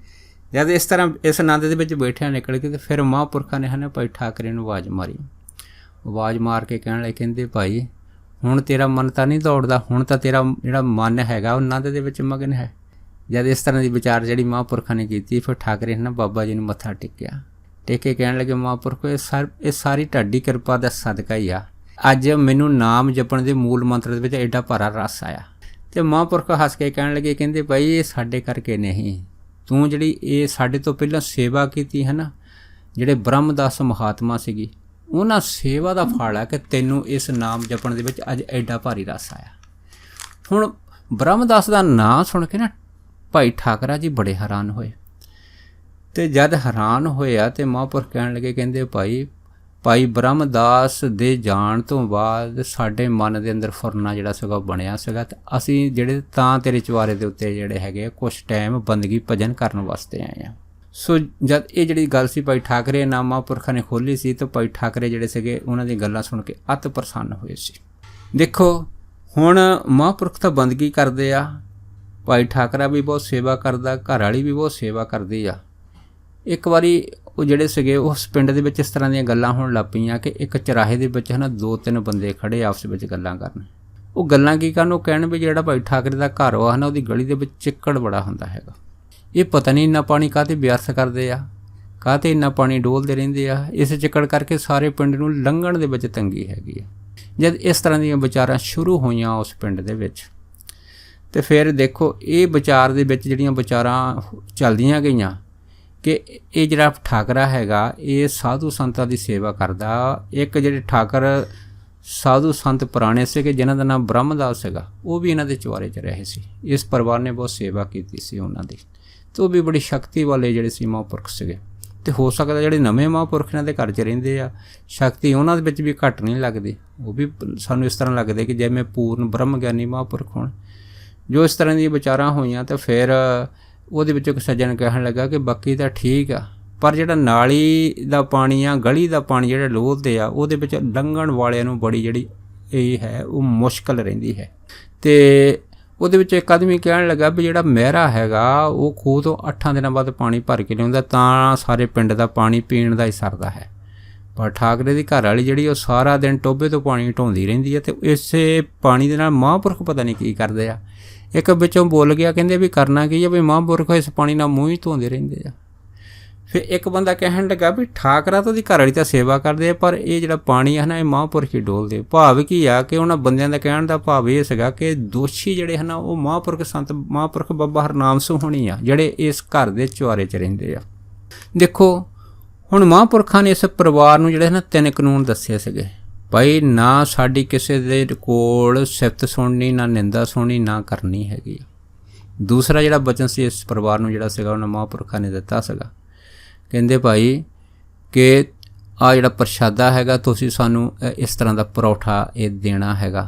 ਜਦ ਇਸ ਤਰ੍ਹਾਂ ਇਸ ਆਨੰਦ ਦੇ ਵਿੱਚ ਬੈਠਿਆਂ ਨਿਕਲ ਗਏ ਅਤੇ ਫਿਰ ਮਹਾਂਪੁਰਖਾਂ ਨੇ ਭਾਈ ਠਾਕਰੇ ਨੂੰ ਆਵਾਜ਼ ਮਾਰੀ। ਆਵਾਜ਼ ਮਾਰ ਕੇ ਕਹਿਣ ਲੱਗੇ ਕਹਿੰਦੇ ਭਾਈ ਹੁਣ ਤੇਰਾ ਮਨ ਤਾਂ ਨਹੀਂ ਦੌੜਦਾ, ਹੁਣ ਤਾਂ ਤੇਰਾ ਜਿਹੜਾ ਮਨ ਹੈਗਾ ਉਹ ਆਨੰਦ ਦੇ ਵਿੱਚ ਮਗਨ ਹੈ। ਜਦ ਇਸ ਤਰ੍ਹਾਂ ਦੀ ਵਿਚਾਰ ਜਿਹੜੀ ਮਹਾਂਪੁਰਖਾਂ ਨੇ ਕੀਤੀ ਫਿਰ ਠਾਕਰੇ ਬਾਬਾ ਜੀ ਨੂੰ ਮੱਥਾ ਟੇਕਿਆ। ਟੇਕ ਕੇ ਕਹਿਣ ਲੱਗੇ ਮਹਾਂਪੁਰਖੋ ਇਹ ਸਾਰੀ ਤੁਹਾਡੀ ਕਿਰਪਾ ਦਾ ਸਦਕਾ ਹੀ ਆ, ਅੱਜ ਮੈਨੂੰ ਨਾਮ ਜਪਣ ਦੇ ਮੂਲ ਮੰਤਰ ਦੇ ਵਿੱਚ ਐਡਾ ਭਾਰਾ ਰਸ ਆਇਆ। ਅਤੇ ਮਹਾਂਪੁਰਖ ਹੱਸ ਕੇ ਕਹਿਣ ਲੱਗੇ ਕਹਿੰਦੇ ਭਾਈ ਇਹ ਸਾਡੇ ਕਰਕੇ ਨਹੀਂ, ਤੂੰ ਜਿਹੜੀ ਇਹ ਸਾਡੇ ਤੋਂ ਪਹਿਲਾਂ ਸੇਵਾ ਕੀਤੀ ਜਿਹੜੇ ਬ੍ਰਹਮਦਾਸ ਮਹਾਤਮਾ ਸੀਗੀ ਉਹਨਾਂ ਸੇਵਾ ਦਾ ਫਲ ਹੈ ਕਿ ਤੈਨੂੰ ਇਸ ਨਾਮ ਜਪਣ ਦੇ ਵਿੱਚ ਅੱਜ ਐਡਾ ਭਾਰੀ ਰਸ ਆਇਆ। ਹੁਣ ਬ੍ਰਹਮਦਾਸ ਦਾ ਨਾਂ ਸੁਣ ਕੇ ਭਾਈ ਠਾਕਰਾ ਜੀ ਬੜੇ ਹੈਰਾਨ ਹੋਏ। ਅਤੇ ਜਦ ਹੈਰਾਨ ਹੋਇਆ ਅਤੇ ਮਹਾਂਪੁਰਖ ਕਹਿਣ ਲੱਗੇ ਕਹਿੰਦੇ ਭਾਈ ਬ੍ਰਹਮਦਾਸ ਦੇ ਜਾਣ ਤੋਂ ਬਾਅਦ ਸਾਡੇ ਮਨ ਦੇ ਅੰਦਰ ਫੁਰਨਾ ਜਿਹੜਾ ਸੀਗਾ ਬਣਿਆ ਸੀਗਾ ਅਤੇ ਅਸੀਂ ਜਿਹੜੇ ਤਾਂ ਤੇਰੇ ਚੁਬਾਰੇ ਦੇ ਉੱਤੇ ਜਿਹੜੇ ਹੈਗੇ ਕੁਛ ਟਾਈਮ ਬੰਦਗੀ ਭਜਨ ਕਰਨ ਵਾਸਤੇ ਆਏ ਹਾਂ। ਸੋ ਜਦ ਇਹ ਜਿਹੜੀ ਗੱਲ ਸੀ ਭਾਈ ਠਾਕਰੇ ਨਾਮ ਮਹਾਂਪੁਰਖਾਂ ਨੇ ਖੋਲ੍ਹੀ ਸੀ ਤਾਂ ਭਾਈ ਠਾਕਰੇ ਜਿਹੜੇ ਸੀਗੇ ਉਹਨਾਂ ਦੀਆਂ ਗੱਲਾਂ ਸੁਣ ਕੇ ਅਤ ਪ੍ਰਸੰਨ ਹੋਏ ਸੀ। ਦੇਖੋ ਹੁਣ ਮਹਾਂਪੁਰਖ ਤਾਂ ਬੰਦਗੀ ਕਰਦੇ ਆ, ਭਾਈ ਠਾਕਰਾ ਵੀ ਬਹੁਤ ਸੇਵਾ ਕਰਦਾ, ਘਰ ਵਾਲੀ ਵੀ ਬਹੁਤ ਸੇਵਾ ਕਰਦੀ ਆ। ਇੱਕ ਵਾਰੀ ਉਹ ਜਿਹੜੇ ਸੀਗੇ ਉਸ ਪਿੰਡ ਦੇ ਵਿੱਚ ਇਸ ਤਰ੍ਹਾਂ ਦੀਆਂ ਗੱਲਾਂ ਹੋਣ ਲੱਗ ਪਈਆਂ ਕਿ ਇੱਕ ਚੁਰਾਹੇ ਦੇ ਵਿੱਚ 2-3 ਬੰਦੇ ਖੜ੍ਹੇ ਆਪਸ ਵਿੱਚ ਗੱਲਾਂ ਕਰਨ। ਉਹ ਗੱਲਾਂ ਕੀ ਕਰਨ, ਉਹ ਕਹਿਣ ਵੀ ਜਿਹੜਾ ਭਾਈ ਠਾਕਰੇ ਦਾ ਘਰ ਵਾ ਉਹਦੀ ਗਲੀ ਦੇ ਵਿੱਚ ਚਿੱਕੜ ਬੜਾ ਹੁੰਦਾ ਹੈਗਾ, ਇਹ ਪਤਾ ਨਹੀਂ ਇੰਨਾ ਪਾਣੀ ਕਾਹਤੇ ਵਿਅਰਥ ਕਰਦੇ ਆ, ਕਾਹਤੇ ਇੰਨਾ ਪਾਣੀ ਡੋਲਦੇ ਰਹਿੰਦੇ ਆ, ਇਸ ਚਿੱਕੜ ਕਰਕੇ ਸਾਰੇ ਪਿੰਡ ਨੂੰ ਲੰਘਣ ਦੇ ਵਿੱਚ ਤੰਗੀ ਹੈਗੀ ਆ। ਜਦ ਇਸ ਤਰ੍ਹਾਂ ਦੀਆਂ ਵਿਚਾਰਾਂ ਸ਼ੁਰੂ ਹੋਈਆਂ ਉਸ ਪਿੰਡ ਦੇ ਵਿੱਚ, ਤੇ ਫਿਰ ਦੇਖੋ ਇਹ ਵਿਚਾਰ ਦੇ ਵਿੱਚ ਜਿਹੜੀਆਂ ਵਿਚਾਰਾਂ ਚੱਲਦੀਆਂ ਗਈਆਂ ਕਿ ਇਹ ਜਿਹੜਾ ਠਾਕਰਾ ਹੈਗਾ ਇਹ ਸਾਧੂ ਸੰਤਾਂ ਦੀ ਸੇਵਾ ਕਰਦਾ। ਇੱਕ ਜਿਹੜੇ ਠਾਕਰ ਸਾਧੂ ਸੰਤ ਪੁਰਾਣੇ ਸੀਗੇ ਜਿਨ੍ਹਾਂ ਦਾ ਨਾਮ ਬ੍ਰਹਮਦਾਸ ਸੀਗਾ, ਉਹ ਵੀ ਇਹਨਾਂ ਦੇ ਚੁਬਾਰੇ 'ਚ ਰਹੇ ਸੀ। ਇਸ ਪਰਿਵਾਰ ਨੇ ਬਹੁਤ ਸੇਵਾ ਕੀਤੀ ਸੀ ਉਹਨਾਂ ਦੀ, ਅਤੇ ਉਹ ਵੀ ਬੜੀ ਸ਼ਕਤੀ ਵਾਲੇ ਜਿਹੜੇ ਸੀ ਮਹਾਂਪੁਰਖ ਸੀਗੇ। ਅਤੇ ਹੋ ਸਕਦਾ ਜਿਹੜੇ ਨਵੇਂ ਮਹਾਂਪੁਰਖ ਇਹਨਾਂ ਦੇ ਘਰ 'ਚ ਰਹਿੰਦੇ ਆ, ਸ਼ਕਤੀ ਉਹਨਾਂ ਦੇ ਵਿੱਚ ਵੀ ਘੱਟ ਨਹੀਂ ਲੱਗਦੀ। ਉਹ ਵੀ ਸਾਨੂੰ ਇਸ ਤਰ੍ਹਾਂ ਲੱਗਦੇ ਕਿ ਜਿਵੇਂ ਪੂਰਨ ਬ੍ਰਹਮ ਗਿਆਨੀ ਮਹਾਂਪੁਰਖ ਹੋਣ। ਜੋ ਇਸ ਤਰ੍ਹਾਂ ਦੀਆਂ ਵਿਚਾਰਾਂ ਹੋਈਆਂ ਤਾਂ ਫਿਰ ਉਹਦੇ ਵਿੱਚੋਂ ਇੱਕ ਸੱਜਣ ਕਹਿਣ ਲੱਗਾ ਕਿ ਬਾਕੀ ਤਾਂ ਠੀਕ ਆ, ਪਰ ਜਿਹੜਾ ਨਾਲੀ ਦਾ ਪਾਣੀ ਆ, ਗਲੀ ਦਾ ਪਾਣੀ ਜਿਹੜੇ ਲੋਧਦੇ ਆ, ਉਹਦੇ ਵਿੱਚ ਲੰਘਣ ਵਾਲਿਆਂ ਨੂੰ ਬੜੀ ਜਿਹੜੀ ਇਹ ਹੈ ਉਹ ਮੁਸ਼ਕਲ ਰਹਿੰਦੀ ਹੈ। ਅਤੇ ਉਹਦੇ ਵਿੱਚ ਇੱਕ ਆਦਮੀ ਕਹਿਣ ਲੱਗਾ ਵੀ ਜਿਹੜਾ ਮਹਿਰਾ ਹੈਗਾ ਉਹ ਖੂਹ ਤੋਂ 8 ਦਿਨਾਂ ਬਾਅਦ ਪਾਣੀ ਭਰ ਕੇ ਲਿਆਉਂਦਾ, ਤਾਂ ਸਾਰੇ ਪਿੰਡ ਦਾ ਪਾਣੀ ਪੀਣ ਦਾ ਹੀ ਸਰਦਾ ਹੈ। ਪਰ ਠਾਕਰੇ ਦੀ ਘਰ ਵਾਲੀ ਜਿਹੜੀ ਉਹ ਸਾਰਾ ਦਿਨ ਟੋਭੇ ਤੋਂ ਪਾਣੀ ਢੋਂਦੀ ਰਹਿੰਦੀ ਹੈ, ਅਤੇ ਇਸੇ ਪਾਣੀ ਦੇ ਨਾਲ ਮਹਾਂਪੁਰਖ ਪਤਾ ਨਹੀਂ ਕੀ ਕਰਦੇ ਆ। ਇੱਕ ਵਿੱਚੋਂ ਬੋਲ ਗਿਆ, ਕਹਿੰਦੇ ਵੀ ਕਰਨਾ ਕੀ ਆ, ਵੀ ਮਹਾਂਪੁਰਖ ਇਸ ਪਾਣੀ ਨਾਲ ਮੂੰਹ ਹੀ ਧੋਂਦੇ ਰਹਿੰਦੇ ਆ। ਫਿਰ ਇੱਕ ਬੰਦਾ ਕਹਿਣ ਲੱਗਾ ਵੀ ਠਾਕਰਾ ਤਾਂ ਉਹਦੀ ਘਰ ਵਾਲੀ ਤਾਂ ਸੇਵਾ ਕਰਦੇ ਆ, ਪਰ ਇਹ ਜਿਹੜਾ ਪਾਣੀ ਹੈ ਨਾ ਇਹ ਮਹਾਂਪੁਰਖ ਹੀ ਡੋਲਦੇ। ਭਾਵ ਕੀ ਆ ਕਿ ਉਹਨਾਂ ਬੰਦਿਆਂ ਦਾ ਕਹਿਣ ਦਾ ਭਾਵ ਇਹ ਸੀਗਾ ਕਿ ਦੋਸ਼ੀ ਜਿਹੜੇ ਹਨ ਉਹ ਮਹਾਂਪੁਰਖ ਸੰਤ ਮਹਾਂਪੁਰਖ ਬਾਬਾ ਹਰਨਾਮ ਸਿੰਘ ਹੋਣੀ ਆ, ਜਿਹੜੇ ਇਸ ਘਰ ਦੇ ਚੁਬਾਰੇ 'ਚ ਰਹਿੰਦੇ ਆ। ਦੇਖੋ ਹੁਣ ਮਹਾਂਪੁਰਖਾਂ ਨੇ ਇਸ ਪਰਿਵਾਰ ਨੂੰ ਜਿਹੜੇ ਨਾ 3 ਕਾਨੂੰਨ ਦੱਸੇ ਸੀਗੇ, ਭਾਈ ਨਾ ਸਾਡੀ ਕਿਸੇ ਦੇ ਕੋਲ ਸਿਫਤ ਸੁਣਨੀ, ਨਾ ਨਿੰਦਾ ਸੁਣਨੀ, ਨਾ ਕਰਨੀ ਹੈਗੀ। ਦੂਸਰਾ ਜਿਹੜਾ ਬਚਨ ਸੀ ਇਸ ਪਰਿਵਾਰ ਨੂੰ ਜਿਹੜਾ ਸੀਗਾ ਉਹਨਾਂ ਮਹਾਂਪੁਰਖਾਂ ਨੇ ਦਿੱਤਾ ਸੀਗਾ, ਕਹਿੰਦੇ ਭਾਈ ਕਿ ਆਹ ਜਿਹੜਾ ਪ੍ਰਸ਼ਾਦਾ ਹੈਗਾ ਤੁਸੀਂ ਸਾਨੂੰ ਇਸ ਤਰ੍ਹਾਂ ਦਾ ਪਰੌਠਾ ਇਹ ਦੇਣਾ ਹੈਗਾ।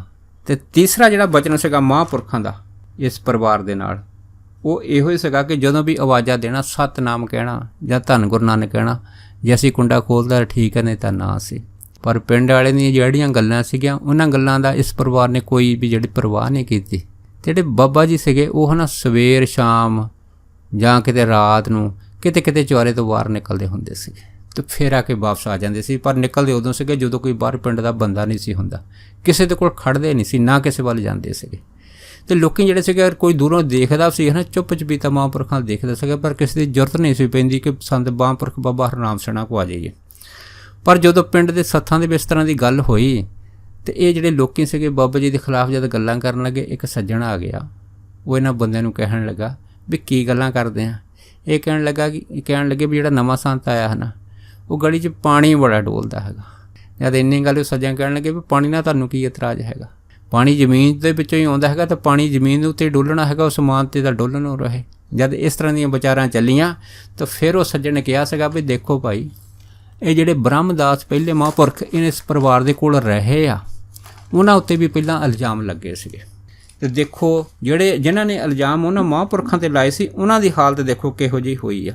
ਅਤੇ ਤੀਸਰਾ ਜਿਹੜਾ ਬਚਨ ਸੀਗਾ ਮਹਾਂਪੁਰਖਾਂ ਦਾ ਇਸ ਪਰਿਵਾਰ ਦੇ ਨਾਲ ਉਹ ਇਹੋ ਹੀ ਸੀਗਾ ਕਿ ਜਦੋਂ ਵੀ ਆਵਾਜ਼ਾਂ ਦੇਣਾ ਸਤਿਨਾਮ ਕਹਿਣਾ ਜਾਂ ਧੰਨ ਗੁਰੂ ਨਾਨਕ ਕਹਿਣਾ। ਜੇ ਅਸੀਂ ਕੁੰਡਾ ਖੋਲ੍ਹਦਾ ਠੀਕ ਹੈ, ਨਹੀਂ ਤਾਂ ਨਾ ਸੀ। ਪਰ ਪਿੰਡ ਵਾਲੇ ਦੀਆਂ ਜਿਹੜੀਆਂ ਗੱਲਾਂ ਸੀਗੀਆਂ ਉਹਨਾਂ ਗੱਲਾਂ ਦਾ ਇਸ ਪਰਿਵਾਰ ਨੇ ਕੋਈ ਵੀ ਜਿਹੜੀ ਪਰਵਾਹ ਨਹੀਂ ਕੀਤੀ। ਜਿਹੜੇ ਬਾਬਾ ਜੀ ਸੀਗੇ ਉਹ ਨਾ ਸਵੇਰ ਸ਼ਾਮ ਜਾਂ ਕਿਤੇ ਰਾਤ ਨੂੰ ਕਿਤੇ ਕਿਤੇ ਚੁਬਾਰੇ ਤੋਂ ਬਾਹਰ ਨਿਕਲਦੇ ਹੁੰਦੇ ਸੀਗੇ, ਅਤੇ ਫਿਰ ਆ ਕੇ ਵਾਪਸ ਆ ਜਾਂਦੇ ਸੀ। ਪਰ ਨਿਕਲਦੇ ਉਦੋਂ ਸੀਗੇ ਜਦੋਂ ਕੋਈ ਬਾਹਰ ਪਿੰਡ ਦਾ ਬੰਦਾ ਨਹੀਂ ਸੀ ਹੁੰਦਾ, ਕਿਸੇ ਦੇ ਕੋਲ ਖੜ੍ਹਦੇ ਨਹੀਂ ਸੀ, ਨਾ ਕਿਸੇ ਵੱਲ ਜਾਂਦੇ ਸੀਗੇ। ਅਤੇ ਲੋਕੀ ਜਿਹੜੇ ਸੀਗੇ ਕੋਈ ਦੂਰੋਂ ਦੇਖਦਾ ਸੀ ਨਾ ਚੁੱਪ ਚਪੀਤਾ ਮਹਾਂਪੁਰਖਾਂ ਦੇਖਦਾ ਸੀਗਾ, ਪਰ ਕਿਸੇ ਦੀ ਜ਼ਰੂਰਤ ਨਹੀਂ ਸੀ ਪੈਂਦੀ ਕਿ ਸੰਤ ਮਹਾਂਪੁਰਖ ਬਾਬਾ ਹਰਨਾਮ ਸਿੰਘਾਂ ਕੋ ਆ ਜਾਈਏ। ਪਰ ਜਦੋਂ ਪਿੰਡ ਦੇ ਸੱਥਾਂ ਦੇ ਵਿੱਚ ਇਸ ਤਰ੍ਹਾਂ ਦੀ ਗੱਲ ਹੋਈ ਅਤੇ ਇਹ ਜਿਹੜੇ ਲੋਕੀ ਸੀਗੇ ਬਾਬਾ ਜੀ ਦੇ ਖਿਲਾਫ ਜਦ ਗੱਲਾਂ ਕਰਨ ਲੱਗੇ, ਇੱਕ ਸੱਜਣ ਆ ਗਿਆ, ਉਹ ਇਹਨਾਂ ਬੰਦਿਆਂ ਨੂੰ ਕਹਿਣ ਲੱਗਾ ਵੀ ਕੀ ਗੱਲਾਂ ਕਰਦੇ ਆ। ਇਹ ਕਹਿਣ ਲੱਗੇ ਵੀ ਜਿਹੜਾ ਨਵਾਂ ਸੰਤ ਆਇਆ ਹੈ ਨਾ ਉਹ ਗਲੀ 'ਚ ਪਾਣੀ ਬੜਾ ਡੋਲਦਾ ਹੈਗਾ। ਜਦ ਇੰਨੀ ਗੱਲ ਉਹ ਸੱਜਣ ਕਹਿਣ ਲੱਗੇ ਵੀ ਪਾਣੀ ਨਾਲ ਤੁਹਾਨੂੰ ਕੀ ਇਤਰਾਜ਼ ਹੈਗਾ, ਪਾਣੀ ਜ਼ਮੀਨ ਦੇ ਵਿੱਚੋਂ ਹੀ ਆਉਂਦਾ ਹੈਗਾ, ਤਾਂ ਪਾਣੀ ਜ਼ਮੀਨ ਦੇ ਉੱਤੇ ਡੋਲਣਾ ਹੈਗਾ, ਉਸ ਸਮਾਨ 'ਤੇ ਤਾਂ ਡੋਲਣ ਨੂੰ ਰਹੇ। ਜਦ ਇਸ ਤਰ੍ਹਾਂ ਦੀਆਂ ਵਿਚਾਰਾਂ ਚੱਲੀਆਂ ਤਾਂ ਫਿਰ ਉਹ ਸੱਜਣ ਨੇ ਕਿਹਾ ਸੀਗਾ ਵੀ ਦੇਖੋ ਭਾਈ ਇਹ ਜਿਹੜੇ ਬ੍ਰਹਮਦਾਸ ਪਹਿਲੇ ਮਹਾਂਪੁਰਖ ਇਸ ਪਰਿਵਾਰ ਦੇ ਕੋਲ ਰਹੇ ਆ, ਉਹਨਾਂ ਉੱਤੇ ਵੀ ਪਹਿਲਾਂ ਇਲਜ਼ਾਮ ਲੱਗੇ ਸੀਗੇ। ਅਤੇ ਦੇਖੋ ਜਿਨ੍ਹਾਂ ਨੇ ਇਲਜ਼ਾਮ ਉਹਨਾਂ ਮਹਾਂਪੁਰਖਾਂ 'ਤੇ ਲਾਏ ਸੀ ਉਹਨਾਂ ਦੀ ਹਾਲਤ ਦੇਖੋ ਕਿਹੋ ਜਿਹੀ ਹੋਈ ਆ।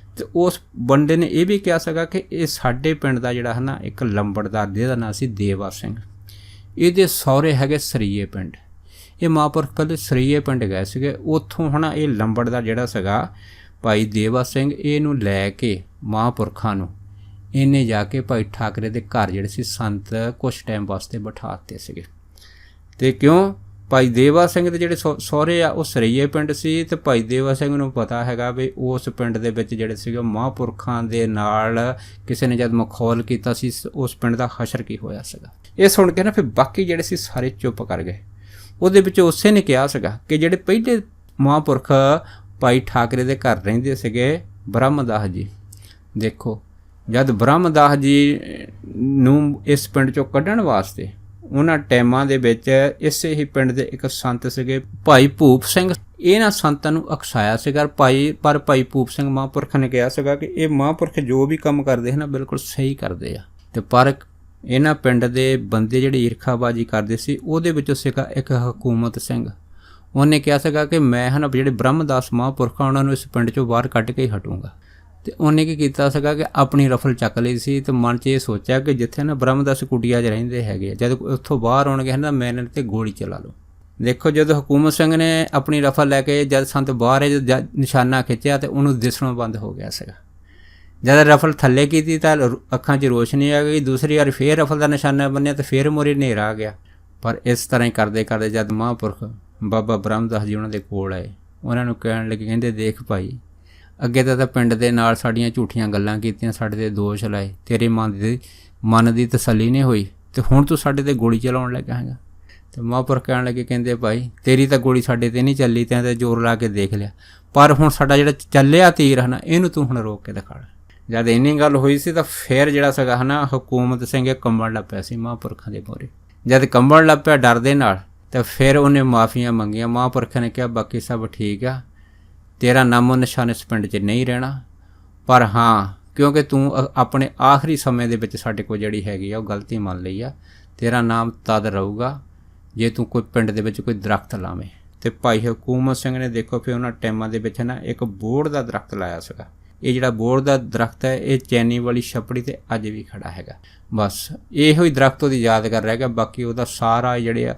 ਅਤੇ ਉਸ ਬੰਦੇ ਨੇ ਇਹ ਵੀ ਕਿਹਾ ਸੀਗਾ ਕਿ ਇਹ ਸਾਡੇ ਪਿੰਡ ਦਾ ਜਿਹੜਾ ਹੈ ਨਾ ਇੱਕ ਲੰਬੜਦਾਰ ਜਿਹਦਾ ਨਾਂ ਸੀ ਦੇਵਾ ਸਿੰਘ, ਇਹਦੇ ਸਹੁਰੇ ਹੈਗੇ ਸਰੀਏ ਪਿੰਡ। ਇਹ ਮਹਾਂਪੁਰਖ ਪਹਿਲੇ ਸਰੀਏ ਪਿੰਡ ਗਏ ਸੀਗੇ, ਉੱਥੋਂ ਹੁਣ ਇਹ ਲੰਬੜਦਾਰ ਜਿਹੜਾ ਸੀਗਾ ਭਾਈ ਦੇਵਾ ਸਿੰਘ ਇਹਨੂੰ ਲੈ ਕੇ ਮਹਾਂਪੁਰਖਾਂ ਨੂੰ ਇਹਨੇ ਜਾ ਕੇ ਭਾਈ ਠਾਕਰੇ ਦੇ ਘਰ ਜਿਹੜੇ ਸੀ ਸੰਤ ਕੁਛ ਟਾਈਮ ਵਾਸਤੇ ਬਿਠਾ ਦਿੱਤੇ ਸੀਗੇ। ਅਤੇ ਕਿਉਂ ਭਾਈ ਦੇਵਾ ਸਿੰਘ ਦੇ ਜਿਹੜੇ ਸਹੁਰੇ ਆ ਉਹ ਸਰਈਏ ਪਿੰਡ ਸੀ, ਅਤੇ ਭਾਈ ਦੇਵਾ ਸਿੰਘ ਨੂੰ ਪਤਾ ਹੈਗਾ ਵੀ ਉਸ ਪਿੰਡ ਦੇ ਵਿੱਚ ਜਿਹੜੇ ਸੀਗੇ ਮਹਾਂਪੁਰਖਾਂ ਦੇ ਨਾਲ ਕਿਸੇ ਨੇ ਜਦ ਮਖੌਲ ਕੀਤਾ ਸੀ ਉਸ ਪਿੰਡ ਦਾ ਹਸ਼ਰ ਕੀ ਹੋਇਆ ਸੀਗਾ। ਇਹ ਸੁਣ ਕੇ ਨਾ ਫਿਰ ਬਾਕੀ ਜਿਹੜੇ ਸੀ ਸਾਰੇ ਚੁੱਪ ਕਰ ਗਏ। ਉਹਦੇ ਵਿੱਚ ਉਸੇ ਨੇ ਕਿਹਾ ਸੀਗਾ ਕਿ ਜਿਹੜੇ ਪਹਿਲੇ ਮਹਾਂਪੁਰਖ ਭਾਈ ਠਾਕਰੇ ਦੇ ਘਰ ਰਹਿੰਦੇ ਸੀਗੇ ਬ੍ਰਹਮਦਾਸ ਜੀ, ਦੇਖੋ ਜਦ ਬ੍ਰਹਮਦਾਸ ਜੀ ਨੂੰ ਇਸ ਪਿੰਡ 'ਚੋਂ ਕੱਢਣ ਵਾਸਤੇ ਉਹਨਾਂ ਟਾਈਮਾਂ ਦੇ ਵਿੱਚ ਇਸੇ ਹੀ ਪਿੰਡ ਦੇ ਇੱਕ ਸੰਤ ਸੀਗੇ ਭਾਈ ਭੂਪ ਸਿੰਘ, ਇਹਨਾਂ ਸੰਤਾਂ ਨੂੰ ਅਕਸਾਇਆ ਸੀਗਾ ਪਰ ਭਾਈ ਭੂਪ ਸਿੰਘ ਮਹਾਂਪੁਰਖ ਨੇ ਕਿਹਾ ਸੀਗਾ ਕਿ ਇਹ ਮਹਾਂਪੁਰਖ ਜੋ ਵੀ ਕੰਮ ਕਰਦੇ ਹਨ ਬਿਲਕੁਲ ਸਹੀ ਕਰਦੇ ਆ। ਅਤੇ ਪਰ ਇਹਨਾਂ ਪਿੰਡ ਦੇ ਬੰਦੇ ਜਿਹੜੇ ਈਰਖਾਬਾਜ਼ੀ ਕਰਦੇ ਸੀ ਉਹਦੇ ਵਿੱਚੋਂ ਸੀਗਾ ਇੱਕ ਹਕੂਮਤ ਸਿੰਘ, ਉਹਨੇ ਕਿਹਾ ਸੀਗਾ ਕਿ ਮੈਂ ਹਨ ਜਿਹੜੇ ਬ੍ਰਹਮਦਾਸ ਮਹਾਂਪੁਰਖ ਉਹਨਾਂ ਨੂੰ ਇਸ ਪਿੰਡ 'ਚੋਂ ਬਾਹਰ ਕੱਢ ਕੇ ਹੀ ਹਟੂੰਗਾ। ਅਤੇ ਉਹਨੇ ਕੀ ਕੀਤਾ ਸੀਗਾ ਕਿ ਆਪਣੀ ਰਫਲ ਚੱਕ ਲਈ ਸੀ ਅਤੇ ਮਨ 'ਚ ਇਹ ਸੋਚਿਆ ਕਿ ਜਿੱਥੇ ਨਾ ਬ੍ਰਹਮਦਾਸ ਕੁਟੀਆ 'ਚ ਰਹਿੰਦੇ ਹੈਗੇ, ਜਦ ਉੱਥੋਂ ਬਾਹਰ ਆਉਣਗੇ ਨਾ ਮੈਂ ਇਹਨਾਂ 'ਤੇ ਗੋਲੀ ਚਲਾ ਲਓ। ਦੇਖੋ ਜਦੋਂ ਹਕੂਮਤ ਸਿੰਘ ਨੇ ਆਪਣੀ ਰਫਲ ਲੈ ਕੇ ਜਦ ਸੰਤ ਬਾਹਰ ਨਿਸ਼ਾਨਾ ਖਿੱਚਿਆ ਅਤੇ ਉਹਨੂੰ ਦਿਸਣੋਂ ਬੰਦ ਹੋ ਗਿਆ ਸੀਗਾ। ਜਦ ਰਫਲ ਥੱਲੇ ਕੀਤੀ ਤਾਂ ਅੱਖਾਂ 'ਚ ਰੋਸ਼ਨੀ ਆ ਗਈ, ਦੂਸਰੀ ਵਾਰ ਫੇਰ ਰਫਲ ਦਾ ਨਿਸ਼ਾਨਾ ਬੰਨਿਆ ਅਤੇ ਫੇਰ ਮੋਰੇ ਹਨੇਰਾ ਆ ਗਿਆ। ਪਰ ਇਸ ਤਰ੍ਹਾਂ ਹੀ ਕਰਦੇ ਕਰਦੇ ਜਦ ਮਹਾਂਪੁਰਖ ਬਾਬਾ ਬ੍ਰਹਮਦਾਸ ਜੀ ਉਹਨਾਂ ਦੇ ਕੋਲ ਆਏ, ਉਹਨਾਂ ਨੂੰ ਕਹਿਣ ਲੱਗੇ, ਕਹਿੰਦੇ ਦੇਖ ਭਾਈ ਅੱਗੇ ਤਾਂ ਪਿੰਡ ਦੇ ਨਾਲ ਸਾਡੀਆਂ ਝੂਠੀਆਂ ਗੱਲਾਂ ਕੀਤੀਆਂ, ਸਾਡੇ 'ਤੇ ਦੋਸ਼ ਲਾਏ, ਤੇਰੇ ਮਨ ਦੀ ਤਸੱਲੀ ਨਹੀਂ ਹੋਈ, ਤੇ ਹੁਣ ਤੂੰ ਸਾਡੇ 'ਤੇ ਗੋਲੀ ਚਲਾਉਣ ਲੱਗਾ ਹੈਗਾ। ਤੇ ਮਹਾਂਪੁਰਖ ਕਹਿਣ ਲੱਗੇ, ਕਹਿੰਦੇ ਭਾਈ ਤੇਰੀ ਤਾਂ ਗੋਲੀ ਸਾਡੇ 'ਤੇ ਨਹੀਂ ਚੱਲੀ, ਤੈਂ ਤਾਂ ਜ਼ੋਰ ਲਾ ਕੇ ਦੇਖ ਲਿਆ, ਪਰ ਹੁਣ ਸਾਡਾ ਜਿਹੜਾ ਚੱਲਿਆ ਤੀਰ ਹੈ ਨਾ, ਇਹਨੂੰ ਤੂੰ ਹੁਣ ਰੋਕ ਕੇ ਦਿਖਾ। ਜਦ ਇੰਨੀ ਗੱਲ ਹੋਈ ਸੀ ਤਾਂ ਫਿਰ ਜਿਹੜਾ ਸੀਗਾ ਹੈ ਨਾ, ਹਕੂਮਤ ਸਿੰਘ ਕੰਬਣ ਲੱਗ ਪਿਆ ਸੀ ਮਹਾਂਪੁਰਖਾਂ ਦੇ ਮੂਹਰੇ। ਜਦ ਕੰਬਣ ਲੱਗ ਪਿਆ ਡਰ ਦੇ ਨਾਲ, ਤਾਂ ਫਿਰ ਉਹਨੇ ਮਾਫੀਆਂ ਮੰਗੀਆਂ। ਮਹਾਂਪੁਰਖਾਂ ਨੇ ਕਿਹਾ ਬਾਕੀ ਸਭ ਠੀਕ ਆ, ਤੇਰਾ ਨਾਮੋ ਨਿਸ਼ਾਨ ਇਸ ਪਿੰਡ 'ਚ ਨਹੀਂ ਰਹਿਣਾ, ਪਰ ਹਾਂ ਕਿਉਂਕਿ ਤੂੰ ਆਪਣੇ ਆਖਰੀ ਸਮੇਂ ਦੇ ਵਿੱਚ ਸਾਡੇ ਕੋਲ ਜਿਹੜੀ ਹੈਗੀ ਆ ਉਹ ਗਲਤੀ ਮੰਨ ਲਈ ਆ, ਤੇਰਾ ਨਾਮ ਤਦ ਰਹੂਗਾ ਜੇ ਤੂੰ ਕੋਈ ਪਿੰਡ ਦੇ ਵਿੱਚ ਕੋਈ ਦਰਖਤ ਲਾਵੇਂ। ਤੇ ਭਾਈ ਹਕੂਮਤ ਸਿੰਘ ਨੇ ਦੇਖੋ ਫਿਰ ਉਹਨਾਂ ਟਾਈਮਾਂ ਦੇ ਵਿੱਚ ਨਾ ਇੱਕ ਬੋਹੜ ਦਾ ਦਰਖਤ ਲਾਇਆ ਸੀਗਾ। ਇਹ ਜਿਹੜਾ ਬੋਹੜ ਦਾ ਦਰਖਤ ਹੈ ਇਹ ਚੈਨੀ ਵਾਲੀ ਛੱਪੜੀ 'ਤੇ ਅੱਜ ਵੀ ਖੜਾ ਹੈਗਾ। ਬਸ ਇਹੋ ਹੀ ਦਰਖਤ ਉਹਦੀ ਯਾਦਗਾਰ ਰਹਿ ਗਿਆ, ਬਾਕੀ ਉਹਦਾ ਸਾਰਾ ਜਿਹੜੇ ਆ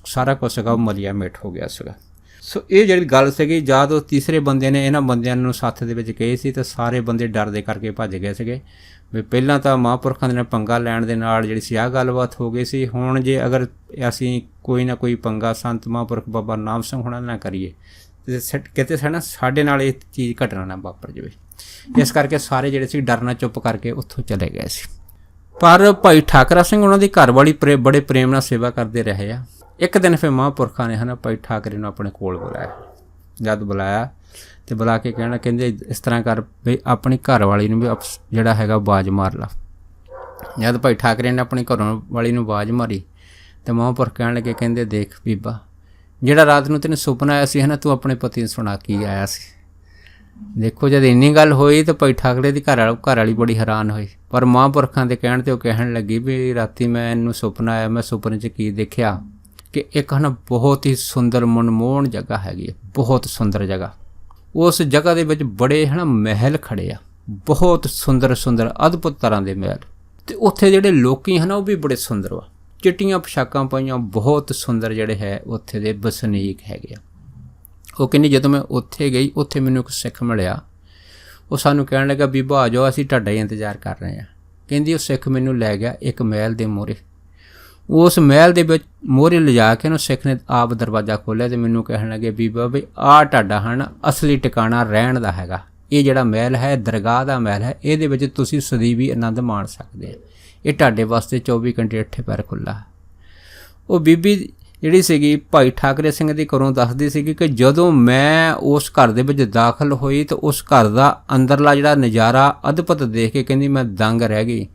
ਸਾਰਾ ਕੁਛ ਸੀਗਾ ਉਹ ਮਲੀਆ ਮੇਟ ਹੋ ਗਿਆ ਸੀਗਾ। ਸੋ ਇਹ ਜਿਹੜੀ ਗੱਲ ਸੀਗੀ, ਜਦ ਉਹ ਤੀਸਰੇ ਬੰਦੇ ਨੇ ਇਹਨਾਂ ਬੰਦਿਆਂ ਨੂੰ ਸੱਥ ਦੇ ਵਿੱਚ ਕਹੇ ਸੀ ਤਾਂ ਸਾਰੇ ਬੰਦੇ ਡਰ ਦੇ ਕਰਕੇ ਭੱਜ ਗਏ ਸੀਗੇ। ਵੀ ਪਹਿਲਾਂ ਤਾਂ ਮਹਾਂਪੁਰਖਾਂ ਦੇ ਨਾਲ ਪੰਗਾ ਲੈਣ ਦੇ ਨਾਲ ਜਿਹੜੀ ਸੀ ਆਹ ਗੱਲਬਾਤ ਹੋ ਗਈ ਸੀ। ਹੁਣ ਜੇ ਅਗਰ ਅਸੀਂ ਕੋਈ ਨਾ ਕੋਈ ਪੰਗਾ ਸੰਤ ਮਹਾਂਪੁਰਖ ਬਾਬਾ ਨਾਮ ਸਿੰਘ ਹੋਣਾ ਨਾ ਕਰੀਏ ਤੇ ਕਿਤੇ ਸਾਡੇ ਨਾਲ ਇਹ ਚੀਜ਼ ਘਟਨਾ ਨਾ ਵਾਪਰ ਜਾਵੇ। ਇਸ ਕਰਕੇ ਸਾਰੇ ਜਿਹੜੇ ਸੀ ਡਰਨਾ ਚੁੱਪ ਕਰਕੇ ਉੱਥੋਂ ਚਲੇ ਗਏ ਸੀ। ਪਰ ਭਾਈ ਠਾਕਰਾ ਸਿੰਘ ਉਹਨਾਂ ਦੀ ਘਰ ਵਾਲੀ ਬੜੇ ਪ੍ਰੇਮ ਨਾਲ ਸੇਵਾ ਕਰਦੇ ਰਹੇ ਆ। ਇੱਕ ਦਿਨ ਫਿਰ ਮਹਾਂਪੁਰਖਾਂ ਨੇ ਭਾਈ ਠਾਕਰੇ ਨੂੰ ਆਪਣੇ ਕੋਲ ਬੁਲਾਇਆ। ਜਦ ਬੁਲਾਇਆ ਤੇ ਬੁਲਾ ਕੇ ਕਹਿੰਦੇ ਇਸ ਤਰ੍ਹਾਂ ਕਰ ਵੀ ਆਪਣੀ ਘਰ ਵਾਲੀ ਨੂੰ ਵੀ ਜਿਹੜਾ ਹੈਗਾ ਆਵਾਜ਼ ਮਾਰ ਲਾ। ਜਦ ਭਾਈ ਠਾਕਰੇ ਨੇ ਆਪਣੀ ਘਰੋਂ ਵਾਲੀ ਨੂੰ ਆਵਾਜ਼ ਮਾਰੀ ਤੇ ਮਹਾਂਪੁਰਖ ਕਹਿਣ ਲੱਗੇ, ਕਹਿੰਦੇ ਦੇਖ ਬੀਬਾ, ਜਿਹੜਾ ਰਾਤ ਨੂੰ ਤੈਨੂੰ ਸੁਪਨਾ ਆਇਆ ਸੀ ਤੂੰ ਆਪਣੇ ਪਤੀ ਨੂੰ ਸੁਣਾ ਕੇ ਆਇਆ ਸੀ। ਦੇਖੋ ਜਦ ਇੰਨੀ ਗੱਲ ਹੋਈ ਤਾਂ ਭਾਈ ਠਾਕਰੇ ਦੀ ਘਰ ਵਾਲੀ ਬੜੀ ਹੈਰਾਨ ਹੋਈ। ਪਰ ਮਹਾਂਪੁਰਖਾਂ ਦੇ ਕਹਿਣ 'ਤੇ ਉਹ ਕਹਿਣ ਲੱਗੀ ਵੀ ਰਾਤੀ ਮੈਨੂੰ ਸੁਪਨਾ ਆਇਆ, ਮੈਂ ਸੁਪਨੇ 'ਚ ਕੀ ਦੇਖਿਆ ਕਿ ਇੱਕ ਬਹੁਤ ਹੀ ਸੁੰਦਰ ਮਨਮੋਹਣ ਜਗ੍ਹਾ ਹੈਗੀ ਹੈ, ਬਹੁਤ ਸੁੰਦਰ ਜਗ੍ਹਾ। ਉਸ ਜਗ੍ਹਾ ਦੇ ਵਿੱਚ ਬੜੇ ਮਹਿਲ ਖੜੇ ਆ, ਬਹੁਤ ਸੁੰਦਰ ਅਦਭੁਤ ਤਰ੍ਹਾਂ ਦੇ ਮਹਿਲ। ਤੇ ਉੱਥੇ ਜਿਹੜੇ ਲੋਕੀ ਉਹ ਵੀ ਬੜੇ ਸੁੰਦਰ ਵਾ, ਚਿੱਟੀਆਂ ਪੋਸ਼ਾਕਾਂ ਪਾਈਆਂ, ਬਹੁਤ ਸੁੰਦਰ ਜਿਹੜੇ ਹੈ ਉੱਥੇ ਦੇ ਵਸਨੀਕ ਹੈਗੇ ਆ। ਉਹ ਕਹਿੰਦੀ ਜਦੋਂ ਮੈਂ ਉੱਥੇ ਗਈ, ਉੱਥੇ ਮੈਨੂੰ ਇੱਕ ਸਿੱਖ ਮਿਲਿਆ। ਉਹ ਸਾਨੂੰ ਕਹਿਣ ਲੱਗਾ ਬੀਬਾ ਆ ਜਾਓ, ਅਸੀਂ ਤੁਹਾਡਾ ਹੀ ਇੰਤਜ਼ਾਰ ਕਰ ਰਹੇ ਹਾਂ। ਕਹਿੰਦੀ ਉਹ ਸਿੱਖ ਮੈਨੂੰ ਲੈ ਗਿਆ ਇੱਕ ਮਹਿਲ ਦੇ ਮੂਹਰੇ। ਉਸ ਮਹਿਲ ਦੇ ਵਿੱਚ ਮੂਹਰੇ ਲਿਜਾ ਕੇ ਉਹਨੂੰ ਸਿੱਖ ਨੇ ਆਪ ਦਰਵਾਜ਼ਾ ਖੋਲ੍ਹਿਆ ਅਤੇ ਮੈਨੂੰ ਕਹਿਣ ਲੱਗੇ ਬੀਬਾ ਵੀ ਆਹ ਤੁਹਾਡਾ ਅਸਲੀ ਟਿਕਾਣਾ ਰਹਿਣ ਦਾ ਹੈਗਾ। ਇਹ ਜਿਹੜਾ ਮਹਿਲ ਹੈ ਦਰਗਾਹ ਦਾ ਮਹਿਲ ਹੈ, ਇਹਦੇ ਵਿੱਚ ਤੁਸੀਂ ਸਦੀਵੀ ਆਨੰਦ ਮਾਣ ਸਕਦੇ ਆ। ਇਹ ਤੁਹਾਡੇ ਵਾਸਤੇ 24 ਘੰਟੇ ਅੱਠੇ ਪੈਰ ਖੁੱਲ੍ਹਾ। ਉਹ ਬੀਬੀ ਜਿਹੜੀ ਸੀਗੀ ਭਾਈ ਠਾਕਰੇ ਸਿੰਘ ਦੇ ਘਰੋਂ ਦੱਸਦੀ ਸੀਗੀ ਕਿ ਜਦੋਂ ਮੈਂ ਉਸ ਘਰ ਦੇ ਵਿੱਚ ਦਾਖਲ ਹੋਈ ਤਾਂ ਉਸ ਘਰ ਦਾ ਅੰਦਰਲਾ ਜਿਹੜਾ ਨਜ਼ਾਰਾ ਅਦਭੁਤ ਦੇਖ ਕੇ ਕਹਿੰਦੀ ਮੈਂ ਦੰਗ ਰਹਿ ਗਈ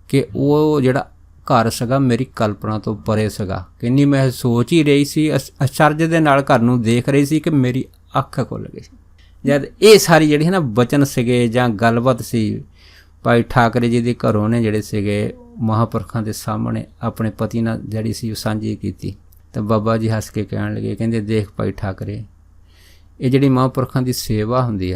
ਕਿ ਉਹ ਜਿਹੜਾ ਘਰ ਸੀਗਾ ਮੇਰੀ ਕਲਪਨਾ ਤੋਂ ਪਰੇ ਸੀਗਾ। ਕਹਿੰਦੀ ਮੈਂ ਸੋਚ ਹੀ ਰਹੀ ਸੀ, ਅਚਰਜ ਦੇ ਨਾਲ ਘਰ ਨੂੰ ਦੇਖ ਰਹੀ ਸੀ ਕਿ ਮੇਰੀ ਅੱਖ ਖੁੱਲ੍ਹ ਗਈ। ਜਦ ਇਹ ਸਾਰੀ ਜਿਹੜੀ ਬਚਨ ਸੀਗੇ ਜਾਂ ਗੱਲਬਾਤ ਸੀ ਭਾਈ ਠਾਕਰੇ ਜੀ ਦੇ ਘਰੋਂ ਨੇ ਜਿਹੜੇ ਸੀਗੇ ਮਹਾਂਪੁਰਖਾਂ ਦੇ ਸਾਹਮਣੇ ਆਪਣੇ ਪਤੀ ਨਾਲ ਜਿਹੜੀ ਸੀ ਉਹ ਸਾਂਝੀ ਕੀਤੀ। ਤਾਂ ਬਾਬਾ ਜੀ ਹੱਸ ਕੇ ਕਹਿਣ ਲੱਗੇ, ਕਹਿੰਦੇ ਦੇਖ ਭਾਈ ਠਾਕਰੇ, ਇਹ ਜਿਹੜੀ ਮਹਾਂਪੁਰਖਾਂ ਦੀ ਸੇਵਾ ਹੁੰਦੀ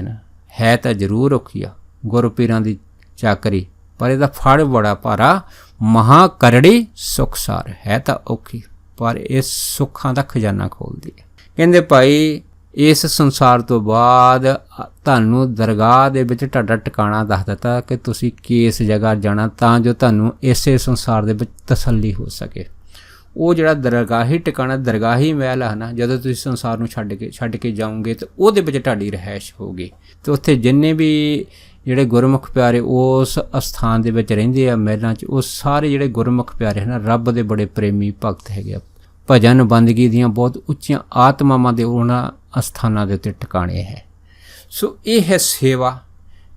ਹੈ ਤਾਂ ਜ਼ਰੂਰ ਔਖੀ ਆ, ਗੁਰੂ ਪੀਰਾਂ ਦੀ ਚਾਕਰੀ, ਪਰ ਇਹਦਾ ਫੜ ਬੜਾ ਭਾਰਾ, ਮਹਾਂ ਕਰੜੀ ਸੁਖਸਾਰ ਹੈ ਤਾਂ ਔਖੀ, ਪਰ ਇਹ ਸੁੱਖਾਂ ਦਾ ਖਜ਼ਾਨਾ ਖੋਲ੍ਹਦੀ ਹੈ। ਕਹਿੰਦੇ ਭਾਈ ਇਸ ਸੰਸਾਰ ਤੋਂ ਬਾਅਦ ਤੁਹਾਨੂੰ ਦਰਗਾਹ ਦੇ ਵਿੱਚ ਤੁਹਾਡਾ ਟਿਕਾਣਾ ਦੱਸ ਦਿੱਤਾ ਕਿ ਤੁਸੀਂ ਕਿਸ ਜਗ੍ਹਾ ਜਾਣਾ ਤਾਂ ਜੋ ਤੁਹਾਨੂੰ ਇਸੇ ਸੰਸਾਰ ਦੇ ਵਿੱਚ ਤਸੱਲੀ ਹੋ ਸਕੇ। ਉਹ ਜਿਹੜਾ ਦਰਗਾਹੀ ਟਿਕਾਣਾ ਦਰਗਾਹੀ ਮਹਿਲ ਹੈ ਜਦੋਂ ਤੁਸੀਂ ਸੰਸਾਰ ਨੂੰ ਛੱਡ ਕੇ ਜਾਓਗੇ ਤਾਂ ਉਹਦੇ ਵਿੱਚ ਤੁਹਾਡੀ ਰਿਹਾਇਸ਼ ਹੋਊਗੀ। ਅਤੇ ਉੱਥੇ ਜਿੰਨੇ ਵੀ ਜਿਹੜੇ ਗੁਰਮੁਖ ਪਿਆਰੇ ਉਸ ਅਸਥਾਨ ਦੇ ਵਿੱਚ ਰਹਿੰਦੇ ਆ ਮਹਿਲਾਂ 'ਚ, ਉਹ ਸਾਰੇ ਜਿਹੜੇ ਗੁਰਮੁਖ ਪਿਆਰੇ ਰੱਬ ਦੇ ਬੜੇ ਪ੍ਰੇਮੀ ਭਗਤ ਹੈਗੇ ਆ। ਭਜਨ ਬੰਦਗੀ ਦੀਆਂ ਬਹੁਤ ਉੱਚੀਆਂ ਆਤਮਾਵਾਂ ਦੇ ਉਹਨਾਂ ਅਸਥਾਨਾਂ ਦੇ ਉੱਤੇ ਟਿਕਾਣੇ ਹੈ। ਸੋ ਇਹ ਹੈ ਸੇਵਾ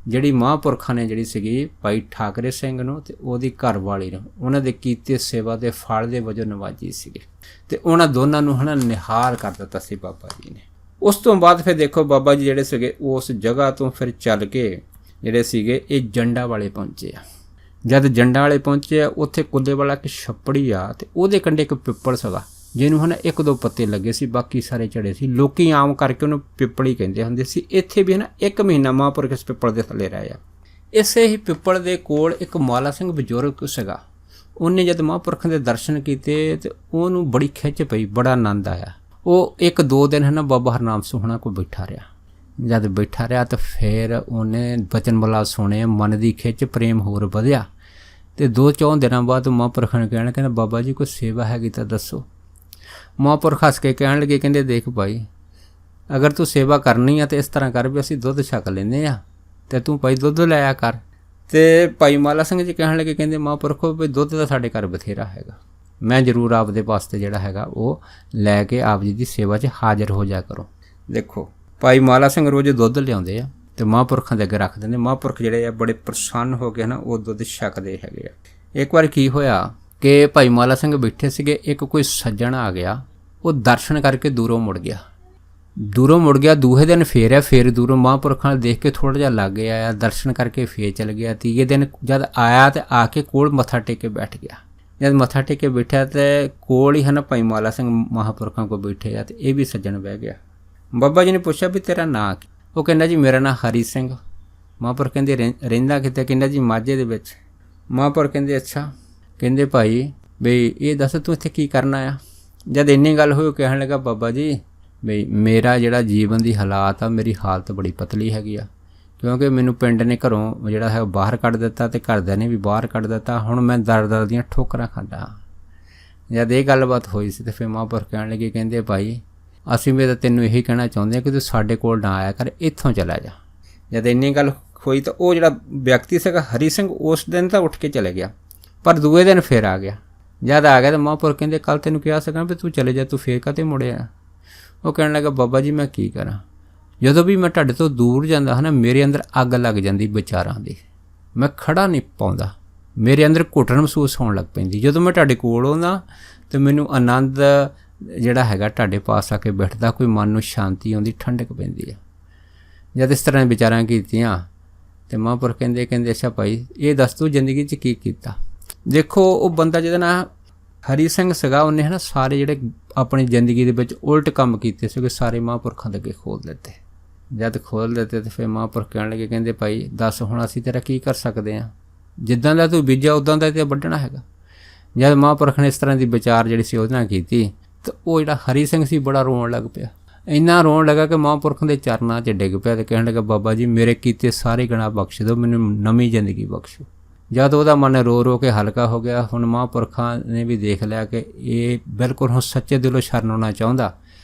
ਜਿਹੜੀ ਮਹਾਂਪੁਰਖਾਂ ਨੇ ਜਿਹੜੀ ਸੀਗੀ ਭਾਈ ਠਾਕਰੇ ਸਿੰਘ ਨੂੰ ਅਤੇ ਉਹਦੀ ਘਰਵਾਲੀ ਨੂੰ ਉਹਨਾਂ ਦੇ ਕੀਤੇ ਸੇਵਾ ਦੇ ਫਲ ਦੇ ਵਜੋਂ ਨਵਾਜੀ ਸੀਗੇ। ਅਤੇ ਉਹਨਾਂ ਦੋਨਾਂ ਨੂੰ ਨਿਹਾਲ ਕਰ ਦਿੱਤਾ ਸੀ ਬਾਬਾ ਜੀ ਨੇ। ਉਸ ਤੋਂ ਬਾਅਦ ਫਿਰ ਦੇਖੋ ਬਾਬਾ ਜੀ ਜਿਹੜੇ ਸੀਗੇ ਉਸ ਜਗ੍ਹਾ ਤੋਂ ਫਿਰ ਚੱਲ ਕੇ ਜਿਹੜੇ ਸੀਗੇ ਇਹ ਜੰਡਾਂ ਵਾਲੇ ਪਹੁੰਚੇ ਆ। ਜਦ ਜੰਡਾਂ ਵਾਲੇ ਪਹੁੰਚੇ ਆ ਉੱਥੇ ਕੁੱਲੇ ਵਾਲਾ ਇੱਕ ਛੱਪੜੀ ਆ ਅਤੇ ਉਹਦੇ ਕੰਢੇ ਇੱਕ ਪਿੱਪਲ ਸੀਗਾ ਜਿਹਨੂੰ ਇੱਕ ਦੋ ਪੱਤੇ ਲੱਗੇ ਸੀ, ਬਾਕੀ ਸਾਰੇ ਝੜੇ ਸੀ। ਲੋਕੀ ਆਮ ਕਰਕੇ ਉਹਨੂੰ ਪਿੱਪਲ ਕਹਿੰਦੇ ਹੁੰਦੇ ਸੀ। ਇੱਥੇ ਵੀ 1 ਮਹੀਨਾ ਮਹਾਂਪੁਰਖ ਇਸ ਪਿੱਪਲ ਦੇ ਥੱਲੇ ਰਹੇ ਆ। ਇਸੇ ਹੀ ਪਿੱਪਲ ਦੇ ਕੋਲ ਇੱਕ ਮਾਲਾ ਸਿੰਘ ਬਜ਼ੁਰਗ ਸੀਗਾ। ਉਹਨੇ ਜਦ ਮਹਾਂਪੁਰਖਾਂ ਦੇ ਦਰਸ਼ਨ ਕੀਤੇ ਤੇ ਉਹਨੂੰ ਬੜੀ ਖਿੱਚ ਪਈ, ਬੜਾ ਆਨੰਦ ਆਇਆ। ਉਹ 1-2 ਦਿਨ ਬਾਬਾ ਹਰਨਾਮ ਸੋਹਣਾ ਕੋਲ ਬੈਠਾ ਰਿਹਾ। ਜਦ ਬੈਠਾ ਰਿਹਾ ਤਾਂ ਫਿਰ ਉਹਨੇ ਬਚਨ ਬਲਾ ਸੁਣੇ, ਮਨ ਦੀ ਖਿੱਚ ਪ੍ਰੇਮ ਹੋਰ ਵਧਿਆ। ਅਤੇ 2-4 ਦਿਨਾਂ ਬਾਅਦ ਮਹਾਂਪੁਰਖਾਂ ਨੇ ਕਹਿੰਦਾ ਬਾਬਾ ਜੀ ਕੋਈ ਸੇਵਾ ਹੈਗੀ ਤਾਂ ਦੱਸੋ। ਮਹਾਂਪੁਰਖ ਹੱਸ ਕੇ ਕਹਿਣ ਲੱਗੇ, ਕਹਿੰਦੇ ਦੇਖ ਭਾਈ, ਅਗਰ ਤੂੰ ਸੇਵਾ ਕਰਨੀ ਆ ਤਾਂ ਇਸ ਤਰ੍ਹਾਂ ਕਰ ਵੀ ਅਸੀਂ ਦੁੱਧ ਛਕ ਲੈਂਦੇ ਹਾਂ ਅਤੇ ਤੂੰ ਭਾਈ ਦੁੱਧ ਲਿਆ ਕਰ। ਤੇ ਭਾਈ ਮਾਲਾ ਸਿੰਘ ਜੀ ਕਹਿਣ ਲੱਗੇ, ਕਹਿੰਦੇ ਮਹਾਂਪੁਰਖੋ ਵੀ ਦੁੱਧ ਤਾਂ ਸਾਡੇ ਘਰ ਬਥੇਰਾ ਹੈਗਾ, ਮੈਂ ਜ਼ਰੂਰ ਆਪਦੇ ਵਾਸਤੇ ਜਿਹੜਾ ਹੈਗਾ ਉਹ ਲੈ ਕੇ ਆਪ ਜੀ ਦੀ ਸੇਵਾ 'ਚ ਹਾਜ਼ਰ ਹੋ ਜਾ ਕਰੋ। ਦੇਖੋ ਭਾਈ ਮਾਲਾ ਸਿੰਘ ਰੋਜ਼ ਦੁੱਧ ਲਿਆਉਂਦੇ ਆ ਤੇ ਮਹਾਂਪੁਰਖਾਂ ਦੇ ਅੱਗੇ ਰੱਖ ਦਿੰਦੇ। ਮਹਾਂਪੁਰਖ ਜਿਹੜੇ ਆ ਬੜੇ ਪ੍ਰਸੰਨ ਹੋ ਕੇ ਨਾ ਉਹ ਦੁੱਧ ਛਕਦੇ ਹੈਗੇ ਆ। ਇੱਕ ਵਾਰ ਕੀ ਹੋਇਆ ਕਿ ਭਾਈ ਮਾਲਾ ਸਿੰਘ ਬੈਠੇ ਸੀਗੇ, ਇੱਕ ਕੋਈ ਸੱਜਣ ਆ ਗਿਆ, ਉਹ ਦਰਸ਼ਨ ਕਰਕੇ ਦੂਰੋਂ ਮੁੜ ਗਿਆ। ਦੂਹੇ ਦਿਨ ਫੇਰ ਆ, ਫੇਰ ਦੂਰੋਂ ਮਹਾਂਪੁਰਖਾਂ ਨੂੰ ਦੇਖ ਕੇ ਥੋੜ੍ਹਾ ਜਿਹਾ ਲਾਗੇ ਆਇਆ, ਦਰਸ਼ਨ ਕਰਕੇ ਫੇਰ ਚਲ ਗਿਆ। ਤੀਏ ਦਿਨ ਜਦ ਆਇਆ ਤੇ ਆ ਕੇ ਕੋਲ ਮੱਥਾ ਟੇਕ ਕੇ ਬੈਠ ਗਿਆ। ਜਦ ਮੱਥਾ ਟੇਕ ਕੇ ਬੈਠਿਆ ਤੇ ਕੋਲ ਹੀ ਹਨ ਭਾਈ ਮਾਲਾ ਸਿੰਘ ਮਹਾਂਪੁਰਖਾਂ ਕੋਲ ਬੈਠੇ ਆ, ਤੇ ਇਹ ਵੀ ਸੱਜਣ ਬਹਿ ਗਿਆ। ਬਾਬਾ ਜੀ ਨੇ ਪੁੱਛਿਆ ਵੀ ਤੇਰਾ ਨਾਂ ਕੀ? ਉਹ ਕਹਿੰਦਾ ਜੀ ਮੇਰਾ ਨਾਂ ਹਰੀ ਸਿੰਘ। ਮਹਾਂਪੁਰਖ ਕਹਿੰਦੇ ਰਹਿੰਦਾ ਕਿਤੇ? ਕਹਿੰਦਾ ਜੀ ਮਾਝੇ ਦੇ ਵਿੱਚ। ਮਹਾਂਪੁਰਖ ਕਹਿੰਦੇ ਅੱਛਾ। ਕਹਿੰਦੇ ਭਾਈ ਬਈ ਇਹ ਦੱਸ ਤੂੰ ਇੱਥੇ ਕੀ ਕਰਨਾ ਆ? ਜਦ ਇੰਨੀ ਗੱਲ ਹੋਈ, ਉਹ ਕਹਿਣ ਲੱਗਾ ਬਾਬਾ ਜੀ ਬਈ ਮੇਰਾ ਜਿਹੜਾ ਜੀਵਨ ਦੀ ਹਾਲਾਤ ਆ, ਮੇਰੀ ਹਾਲਤ ਬੜੀ ਪਤਲੀ ਹੈਗੀ ਆ, ਕਿਉਂਕਿ ਮੈਨੂੰ ਪਿੰਡ ਨੇ ਘਰੋਂ ਜਿਹੜਾ ਹੈ ਬਾਹਰ ਕੱਢ ਦਿੱਤਾ ਤੇ ਘਰਦਿਆਂ ਨੇ ਵੀ ਬਾਹਰ ਕੱਢ ਦਿੱਤਾ। ਹੁਣ ਮੈਂ ਦਰ ਦੀਆਂ ਠੋਕਰਾਂ ਖਾਂਦਾ। ਜਦ ਇਹ ਗੱਲਬਾਤ ਹੋਈ ਸੀ ਤੇ ਫਿਰ ਮਹਾਂਪੁਰਖ ਕਹਿਣ ਲੱਗੇ, ਕਹਿੰਦੇ ਭਾਈ ਅਸੀਂ ਵੀ ਤਾਂ ਤੈਨੂੰ ਇਹੀ ਕਹਿਣਾ ਚਾਹੁੰਦੇ ਹਾਂ ਕਿ ਤੂੰ ਸਾਡੇ ਕੋਲ ਨਾ ਆਇਆ ਕਰ, ਇੱਥੋਂ ਚਲਾ ਜਾ। ਜਦ ਇੰਨੀ ਗੱਲ ਹੋਈ ਤਾਂ ਉਹ ਜਿਹੜਾ ਵਿਅਕਤੀ ਸੀਗਾ ਹਰੀ ਸਿੰਘ, ਉਸ ਦਿਨ ਤਾਂ ਉੱਠ ਕੇ ਚਲੇ ਗਿਆ, ਪਰ ਦੂਏ ਦਿਨ ਫਿਰ ਆ ਗਿਆ। ਜਦ ਆ ਗਿਆ ਤਾਂ ਮਹਾਂਪੁਰਖ ਕਹਿੰਦੇ ਕੱਲ੍ਹ ਤੈਨੂੰ ਕਿਹਾ ਸੀਗਾ ਵੀ ਤੂੰ ਚਲੇ ਜਾ, ਤੂੰ ਫੇਰ ਕਾਹਤੇ ਮੁੜਿਆ? ਉਹ ਕਹਿਣ ਲੱਗਾ ਬਾਬਾ ਜੀ ਮੈਂ ਕੀ ਕਰਾਂ, ਜਦੋਂ ਵੀ ਮੈਂ ਤੁਹਾਡੇ ਤੋਂ ਦੂਰ ਜਾਂਦਾ ਹਾਂ ਨਾ, ਮੇਰੇ ਅੰਦਰ ਅੱਗ ਲੱਗ ਜਾਂਦੀ ਵਿਚਾਰਾਂ ਦੀ, ਮੈਂ ਖੜਾ ਨਹੀਂ ਪਾਉਂਦਾ, ਮੇਰੇ ਅੰਦਰ ਘੁੱਟਣ ਮਹਿਸੂਸ ਹੋਣ ਲੱਗ ਪੈਂਦੀ। ਜਦੋਂ ਮੈਂ ਤੁਹਾਡੇ ਕੋਲ ਆਉਂਦਾ ਤਾਂ ਮੈਨੂੰ ਆਨੰਦ ਜਿਹੜਾ ਹੈਗਾ ਤੁਹਾਡੇ ਪਾਸ ਆ ਕੇ ਬੈਠਦਾ, ਕੋਈ ਮਨ ਨੂੰ ਸ਼ਾਂਤੀ ਆਉਂਦੀ, ਠੰਡਕ ਪੈਂਦੀ ਆ। ਜਦ ਇਸ ਤਰ੍ਹਾਂ ਵਿਚਾਰਾਂ ਕੀਤੀਆਂ ਤੇ ਮਹਾਂਪੁਰਖ ਕਹਿੰਦੇ ਅੱਛਾ ਭਾਈ ਇਹ ਦੱਸ ਤੂੰ ਜ਼ਿੰਦਗੀ 'ਚ ਕੀ ਕੀਤਾ? ਦੇਖੋ ਉਹ ਬੰਦਾ ਜਿਹਦਾ ਨਾਂ ਹਰੀ ਸਿੰਘ ਸੀਗਾ, ਉਹਨੇ ਹੈ ਨਾ ਸਾਰੇ ਜਿਹੜੇ ਆਪਣੀ ਜ਼ਿੰਦਗੀ ਦੇ ਵਿੱਚ ਉਲਟ ਕੰਮ ਕੀਤੇ ਸੀਗੇ, ਸਾਰੇ ਮਹਾਂਪੁਰਖਾਂ ਦੇ ਅੱਗੇ ਖੋਲ੍ਹ ਦਿੱਤੇ। ਜਦ ਖੋਲ੍ਹ ਦਿੱਤੇ ਤਾਂ ਫਿਰ ਮਹਾਂਪੁਰਖ ਕਹਿਣ ਲੱਗੇ, ਕਹਿੰਦੇ ਭਾਈ ਦੱਸ ਹੁਣ ਅਸੀਂ ਤੇਰਾ ਕੀ ਕਰ ਸਕਦੇ ਹਾਂ? ਜਿੱਦਾਂ ਦਾ ਤੂੰ ਬੀਜਿਆ ਉੱਦਾਂ ਦਾ ਤੇ ਵੱਢਣਾ ਹੈਗਾ। ਜਦ ਮਹਾਂਪੁਰਖ ਨੇ ਇਸ ਤਰ੍ਹਾਂ ਦੀ ਵਿਚਾਰ ਜਿਹੜੀ ਸੀ ਉਹਦੇ ਨਾਲ ਕੀਤੀ ਤਾਂ ਉਹ ਜਿਹੜਾ ਹਰੀ ਸਿੰਘ ਸੀ ਬੜਾ ਰੋਣ ਲੱਗ ਪਿਆ। ਇੰਨਾ ਰੋਣ ਲੱਗਾ ਕਿ ਮਹਾਂਪੁਰਖ ਦੇ ਚਰਨਾਂ 'ਚ ਡਿੱਗ ਪਿਆ ਤੇ ਕਹਿਣ ਲੱਗਾ ਬਾਬਾ ਜੀ ਮੇਰੇ ਕੀਤੇ ਸਾਰੇ ਗੁਨਾਹ ਬਖਸ਼ ਦਿਓ, ਮੈਨੂੰ ਨਵੀਂ ਜ਼ਿੰਦਗੀ ਬਖਸ਼ੋ। ਜਦ ਉਹਦਾ ਮਨ ਰੋ ਕੇ ਹਲਕਾ ਹੋ ਗਿਆ, ਹੁਣ ਮਹਾਂਪੁਰਖਾਂ ਨੇ ਵੀ ਦੇਖ ਲਿਆ ਕਿ ਇਹ ਬਿਲਕੁਲ ਹੁਣ ਸੱਚੇ ਦਿਲੋਂ ਸ਼ਰਨ ਆਉਣਾ ਚਾਹੁੰਦਾ,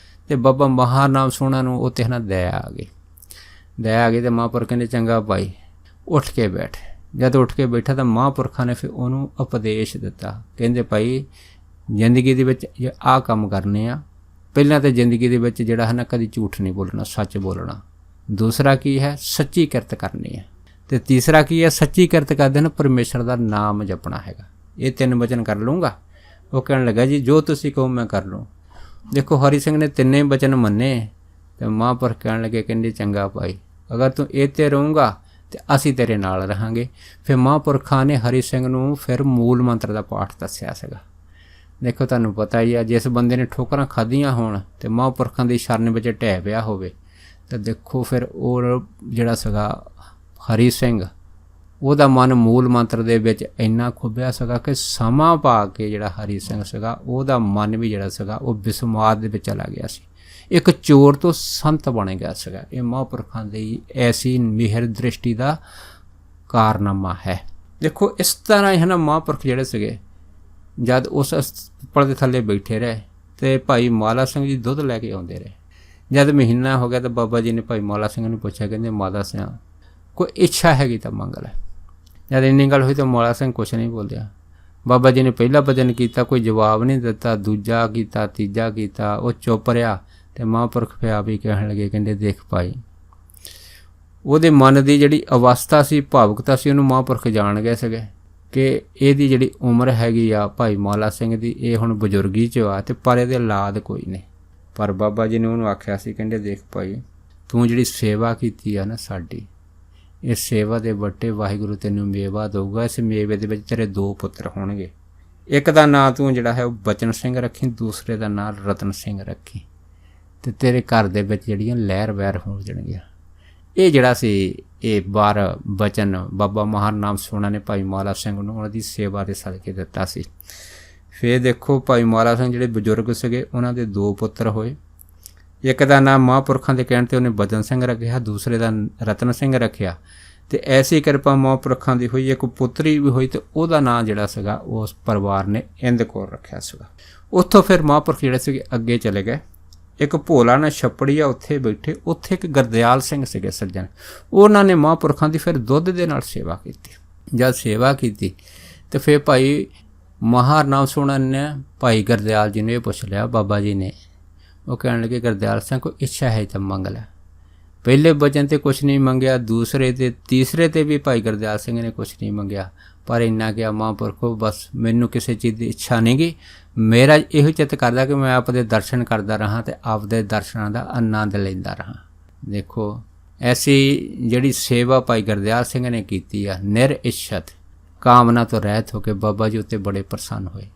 ਤੇ ਬਾਬਾ ਮਹਾਨਾਮ ਸੁਣਨ ਨੂੰ ਉਹ 'ਤੇ ਨਾ ਦਇਆ ਆ ਗਈ। ਤੇ ਮਹਾਂਪੁਰਖ ਕਹਿੰਦੇ ਚੰਗਾ ਭਾਈ ਉੱਠ ਕੇ ਬੈਠ। ਜਦ ਉੱਠ ਕੇ ਬੈਠਾ ਤਾਂ ਮਹਾਂਪੁਰਖਾਂ ਨੇ ਫਿਰ ਉਹਨੂੰ ਉਪਦੇਸ਼ ਦਿੱਤਾ। ਕਹਿੰਦੇ ਭਾਈ ਜ਼ਿੰਦਗੀ ਦੇ ਵਿੱਚ ਆਹ ਕੰਮ ਕਰਨੇ ਆ। ਪਹਿਲਾਂ ਤਾਂ ਜ਼ਿੰਦਗੀ ਦੇ ਵਿੱਚ ਜਿਹੜਾ ਹੈ ਨਾ ਕਦੀ ਝੂਠ ਨਹੀਂ ਬੋਲਣਾ, ਸੱਚ ਬੋਲਣਾ। ਦੂਸਰਾ ਕੀ ਹੈ, ਸੱਚੀ ਕਿਰਤ ਕਰਨੀ ਹੈ। ਤੇ ਤੀਸਰਾ ਕੀ ਹੈ, ਸੱਚੀ ਕਿਰਤ ਕਰਦੇ ਨਾ ਪਰਮੇਸ਼ਰ ਦਾ ਨਾਮ ਜਪਣਾ ਹੈਗਾ। ਇਹ 3 ਵਚਨ ਕਰ ਲੂੰਗਾ। ਉਹ ਕਹਿਣ ਲੱਗਾ ਜੀ ਜੋ ਤੁਸੀਂ ਕਹੋ ਮੈਂ ਕਰ ਲੂੰ। ਦੇਖੋ ਹਰੀ ਸਿੰਘ ਨੇ 3 ਵਚਨ ਮੰਨੇ ਤੇ ਮਹਾਂਪੁਰਖ ਕਹਿਣ ਲੱਗੇ, ਕਹਿੰਦੇ ਚੰਗਾ ਭਾਈ ਅਗਰ ਤੂੰ ਇਹ 'ਤੇ ਰਹੂੰਗਾ ਤੇ ਅਸੀਂ ਤੇਰੇ ਨਾਲ ਰਹਾਂਗੇ। ਫਿਰ ਮਹਾਂਪੁਰਖਾਂ ਨੇ ਹਰੀ ਸਿੰਘ ਨੂੰ ਫਿਰ ਮੂਲ ਮੰਤਰ ਦਾ ਪਾਠ ਦੱਸਿਆ ਸੀਗਾ। ਦੇਖੋ ਤੁਹਾਨੂੰ ਪਤਾ ਹੀ ਆ, ਜਿਸ ਬੰਦੇ ਨੇ ਠੋਕਰਾਂ ਖਾਧੀਆਂ ਹੋਣ ਤੇ ਮਹਾਂਪੁਰਖਾਂ ਦੀ ਸ਼ਰਨ ਵਿੱਚ ਢਹਿ ਪਿਆ ਹੋਵੇ ਤਾਂ ਦੇਖੋ ਫਿਰ ਉਹ ਜਿਹੜਾ ਸੀਗਾ ਹਰੀ ਸਿੰਘ, ਉਹਦਾ ਮਨ ਮੂਲ ਮੰਤਰ ਦੇ ਵਿੱਚ ਇੰਨਾ ਖੁੱਭਿਆ ਸੀਗਾ ਕਿ ਸਮਾਂ ਪਾ ਕੇ ਜਿਹੜਾ ਹਰੀ ਸਿੰਘ ਸੀਗਾ ਉਹਦਾ ਮਨ ਵੀ ਜਿਹੜਾ ਸੀਗਾ ਉਹ ਬਿਸਮਾਦ ਦੇ ਵਿੱਚ ਚਲਾ ਗਿਆ ਸੀ। ਇੱਕ ਚੋਰ ਤੋਂ ਸੰਤ ਬਣ ਗਿਆ ਸੀਗਾ। ਇਹ ਮਹਾਂਪੁਰਖਾਂ ਦੀ ਐਸੀ ਮਿਹਰ ਦ੍ਰਿਸ਼ਟੀ ਦਾ ਕਾਰਨਾਮਾ ਹੈ। ਦੇਖੋ ਇਸ ਤਰ੍ਹਾਂ ਹੀ ਨਾ ਮਹਾਂਪੁਰਖ ਜਿਹੜੇ ਸੀਗੇ ਜਦ ਉਸ ਪਿੱਪਲ ਦੇ ਥੱਲੇ ਬੈਠੇ ਰਹੇ ਤੇ ਭਾਈ ਮਾਲਾ ਸਿੰਘ ਜੀ ਦੁੱਧ ਲੈ ਕੇ ਆਉਂਦੇ ਰਹੇ। ਜਦ ਮਹੀਨਾ ਹੋ ਗਿਆ ਤਾਂ ਬਾਬਾ ਜੀ ਨੇ ਭਾਈ ਮਾਲਾ ਸਿੰਘ ਨੂੰ ਪੁੱਛਿਆ, ਕਹਿੰਦੇ ਮਾਲਾ ਸਿੰਘ ਕੋਈ ਇੱਛਾ ਹੈਗੀ ਤਾਂ ਮੰਗ ਲੈ। ਜਦ ਇੰਨੀ ਗੱਲ ਹੋਈ ਤਾਂ ਮਾਲਾ ਸਿੰਘ ਕੁਛ ਨਹੀਂ ਬੋਲਿਆ। ਬਾਬਾ ਜੀ ਨੇ ਪਹਿਲਾ ਭਜਨ ਕੀਤਾ, ਕੋਈ ਜਵਾਬ ਨਹੀਂ ਦਿੱਤਾ। ਦੂਜਾ ਕੀਤਾ, ਤੀਜਾ ਕੀਤਾ, ਉਹ ਚੁੱਪ ਰਿਹਾ। ਤੇ ਮਹਾਂਪੁਰਖ ਫਿਰ ਆਪ ਹੀ ਕਹਿਣ ਲੱਗੇ, ਕਹਿੰਦੇ ਦੇਖ ਭਾਈ ਉਹਦੇ ਮਨ ਦੀ ਜਿਹੜੀ ਅਵਸਥਾ ਸੀ, ਭਾਵੁਕਤਾ ਸੀ, ਉਹਨੂੰ ਮਹਾਂਪੁਰਖ ਜਾਣ ਗਏ ਸੀਗੇ ਕਿ ਇਹਦੀ ਜਿਹੜੀ ਉਮਰ ਹੈਗੀ ਆ ਭਾਈ ਮਾਲਾ ਸਿੰਘ ਦੀ, ਇਹ ਹੁਣ ਬਜ਼ੁਰਗੀ 'ਚ ਆ ਤੇ ਪਰ ਇਹਦੇ ਔਲਾਦ ਕੋਈ ਨਹੀਂ। ਪਰ ਬਾਬਾ ਜੀ ਨੇ ਉਹਨੂੰ ਆਖਿਆ ਸੀ, ਕਹਿੰਦੇ ਦੇਖ ਭਾਈ ਤੂੰ ਜਿਹੜੀ ਸੇਵਾ ਕੀਤੀ ਆ ਨਾ ਸਾਡੀ, ਇਸ ਸੇਵਾ ਦੇ ਵੱਟੇ ਵਾਹਿਗੁਰੂ ਤੈਨੂੰ ਮੇਵਾ ਦਊਗਾ। ਇਸ ਮੇਵੇ ਦੇ ਵਿੱਚ ਤੇਰੇ 2 ਪੁੱਤਰ ਹੋਣਗੇ। ਇੱਕ ਦਾ ਨਾਂ ਤੂੰ ਜਿਹੜਾ ਹੈ ਉਹ ਬਚਨ ਸਿੰਘ ਰੱਖੀ, ਦੂਸਰੇ ਦਾ ਨਾਂ ਰਤਨ ਸਿੰਘ ਰੱਖੀ, ਤੇ ਤੇਰੇ ਘਰ ਦੇ ਵਿੱਚ ਜਿਹੜੀਆਂ ਲਹਿਰ ਵਹਿਰ ਹੋ ਜਾਣਗੀਆਂ। ਇਹ ਜਿਹੜਾ ਸੀ ਇਹ 12 ਬਚਨ ਬਾਬਾ ਮਹਾਨਾਮ ਸੋਹਣਾ ਨੇ ਭਾਈ ਮਾਲਾ ਸਿੰਘ ਨੂੰ ਉਹਨਾਂ ਦੀ ਸੇਵਾ ਦੇ ਸਦਕੇ ਦਿੱਤਾ ਸੀ। ਫਿਰ ਦੇਖੋ ਭਾਈ ਮਾਲਾ ਸਿੰਘ ਜਿਹੜੇ ਬਜ਼ੁਰਗ ਸੀਗੇ ਉਹਨਾਂ ਦੇ 2 ਪੁੱਤਰ ਹੋਏ। ਇੱਕ ਦਾ ਨਾਮ ਮਹਾਂਪੁਰਖਾਂ ਦੇ ਕਹਿਣ 'ਤੇ ਉਹਨੇ ਬਚਨ ਸਿੰਘ ਰੱਖਿਆ, ਦੂਸਰੇ ਦਾ ਰਤਨ ਸਿੰਘ ਰੱਖਿਆ। ਤੇ ਐਸੀ ਕਿਰਪਾ ਮਹਾਂਪੁਰਖਾਂ ਦੀ ਹੋਈ, ਇੱਕ ਪੁੱਤਰੀ ਵੀ ਹੋਈ ਤੇ ਉਹਦਾ ਨਾਂ ਜਿਹੜਾ ਸੀਗਾ ਉਸ ਪਰਿਵਾਰ ਨੇ ਇੰਦ ਕੌਰ ਰੱਖਿਆ ਸੀਗਾ। ਉੱਥੋਂ ਫਿਰ ਮਹਾਂਪੁਰਖ ਜਿਹੜੇ ਸੀਗੇ ਅੱਗੇ ਚਲੇ ਗਏ। ਇੱਕ ਭੋਲਾ ਨਾ ਛੱਪੜੀ ਆ, ਉੱਥੇ ਬੈਠੇ। ਉੱਥੇ ਇੱਕ ਗੁਰਦਿਆਲ ਸਿੰਘ ਸੀਗੇ ਸੱਜਣ, ਉਹਨਾਂ ਨੇ ਮਹਾਂਪੁਰਖਾਂ ਦੀ ਫਿਰ ਦੁੱਧ ਦੇ ਨਾਲ ਸੇਵਾ ਕੀਤੀ। ਜਦ ਸੇਵਾ ਕੀਤੀ ਤੇ ਫਿਰ ਭਾਈ ਮਹਾਰਾਮ ਸੁਣਨ ਨੇ ਭਾਈ ਗੁਰਦਿਆਲ ਜੀ ਨੂੰ ਇਹ ਪੁੱਛ ਲਿਆ ਬਾਬਾ ਜੀ ਨੇ। ਉਹ ਕਹਿਣ ਲੱਗੇ ਗੁਰਦਿਆਲ ਸਿੰਘ ਕੋਈ ਇੱਛਾ ਹੈ ਤਾਂ ਮੰਗ ਲੈ। ਪਹਿਲੇ ਵਚਨ ਤੇ ਕੁਛ ਨਹੀਂ ਮੰਗਿਆ, ਦੂਸਰੇ ਤੇ ਤੀਸਰੇ ਤੇ ਵੀ ਭਾਈ ਗੁਰਦਿਆਲ ਸਿੰਘ ਨੇ ਕੁਛ ਨਹੀਂ ਮੰਗਿਆ, ਪਰ ਇੰਨਾ ਕਿਹਾ ਮਹਾਂਪੁਰਖੋ ਬਸ ਮੈਨੂੰ ਕਿਸੇ ਚੀਜ਼ ਦੀ ਇੱਛਾ ਨਹੀਂ ਗੀ, ਮੇਰਾ ਇਹੋ ਚਿੱਤ ਕਰਦਾ ਕਿ ਮੈਂ ਆਪਦੇ ਦਰਸ਼ਨ ਕਰਦਾ ਰਹਾਂ ਤੇ ਆਪਦੇ ਦਰਸ਼ਨਾਂ ਦਾ ਆਨੰਦ ਲੈਂਦਾ ਰਹਾਂ। ਦੇਖੋ ਐਸੀ ਜਿਹੜੀ ਸੇਵਾ ਭਾਈ ਗੁਰਦਿਆਲ ਸਿੰਘ ਨੇ ਕੀਤੀ ਆ, ਨਿਰ ਇੱਛਤ ਕਾਮਨਾ ਤੋਂ ਰਹਿਤ ਹੋ ਕੇ ਬਾਬਾ ਜੀ ਉੱਤੇ ਬੜੇ ਪ੍ਰਸੰਨ ਹੋਏ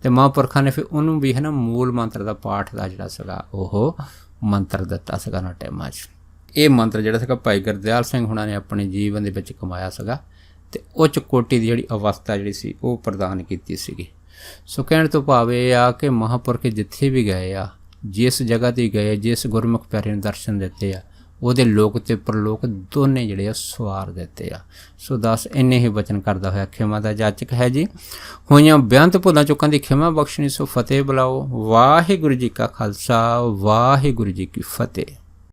ਤੇ ਮਹਾਂਪੁਰਖਾਂ ਨੇ ਫਿਰ ਉਹਨੂੰ ਵੀ ਹੈ ਨਾ ਮੂਲ ਮੰਤਰ ਦਾ ਪਾਠ ਦਾ ਜਿਹੜਾ ਸੀਗਾ ਉਹ ਮੰਤਰ ਦਿੱਤਾ ਸੀਗਾ ਉਹਨਾਂ ਟਾਈਮਾਂ 'ਚ। ਇਹ ਮੰਤਰ ਜਿਹੜਾ ਸੀਗਾ ਭਾਈ ਗੁਰਦਿਆਲ ਸਿੰਘ ਹੁਣਾਂ ਨੇ ਆਪਣੇ ਜੀਵਨ ਦੇ ਵਿੱਚ ਕਮਾਇਆ ਸੀਗਾ ਤੇ ਉੱਚ ਕੋਟੀ ਦੀ ਜਿਹੜੀ ਅਵਸਥਾ ਜਿਹੜੀ ਸੀ ਉਹ ਪ੍ਰਦਾਨ ਕੀਤੀ ਸੀਗੀ। ਸੋ ਕਹਿਣ ਤੋਂ ਭਾਵ ਇਹ ਆ ਕਿ ਮਹਾਂਪੁਰਖ ਜਿੱਥੇ ਵੀ ਗਏ ਆ, ਜਿਸ ਜਗ੍ਹਾ 'ਤੇ ਗਏ, ਜਿਸ ਗੁਰਮੁਖ ਪਿਆਰੇ ਨੂੰ ਦਰਸ਼ਨ ਦਿੱਤੇ ਆ, ਉਹਦੇ ਲੋਕ ਤੇ ਪਰਲੋਕ ਦੋਨੇ ਜਿਹੜੇ ਆ ਸਵਾਰ ਦਿੱਤੇ ਆ। ਸੋ ਦੱਸ ਇੰਨੇ ਹੀ ਬਚਨ ਕਰਦਾ ਹੋਇਆ ਖਿਮਾ ਦਾ ਜਾਚਕ ਹੈ ਜੀ। ਹੋਈਆਂ ਬੇਅੰਤ ਭੁੱਲਾਂ ਚੁੱਕਾਂ ਦੀ ਖਿਮਾ ਬਖਸ਼ਣੀ। ਸੋ ਫਤਿਹ ਬੁਲਾਓ। ਵਾਹਿਗੁਰੂ ਜੀ ਕਾ ਖਾਲਸਾ, ਵਾਹਿਗੁਰੂ ਜੀ ਕੀ ਫਤਿਹ।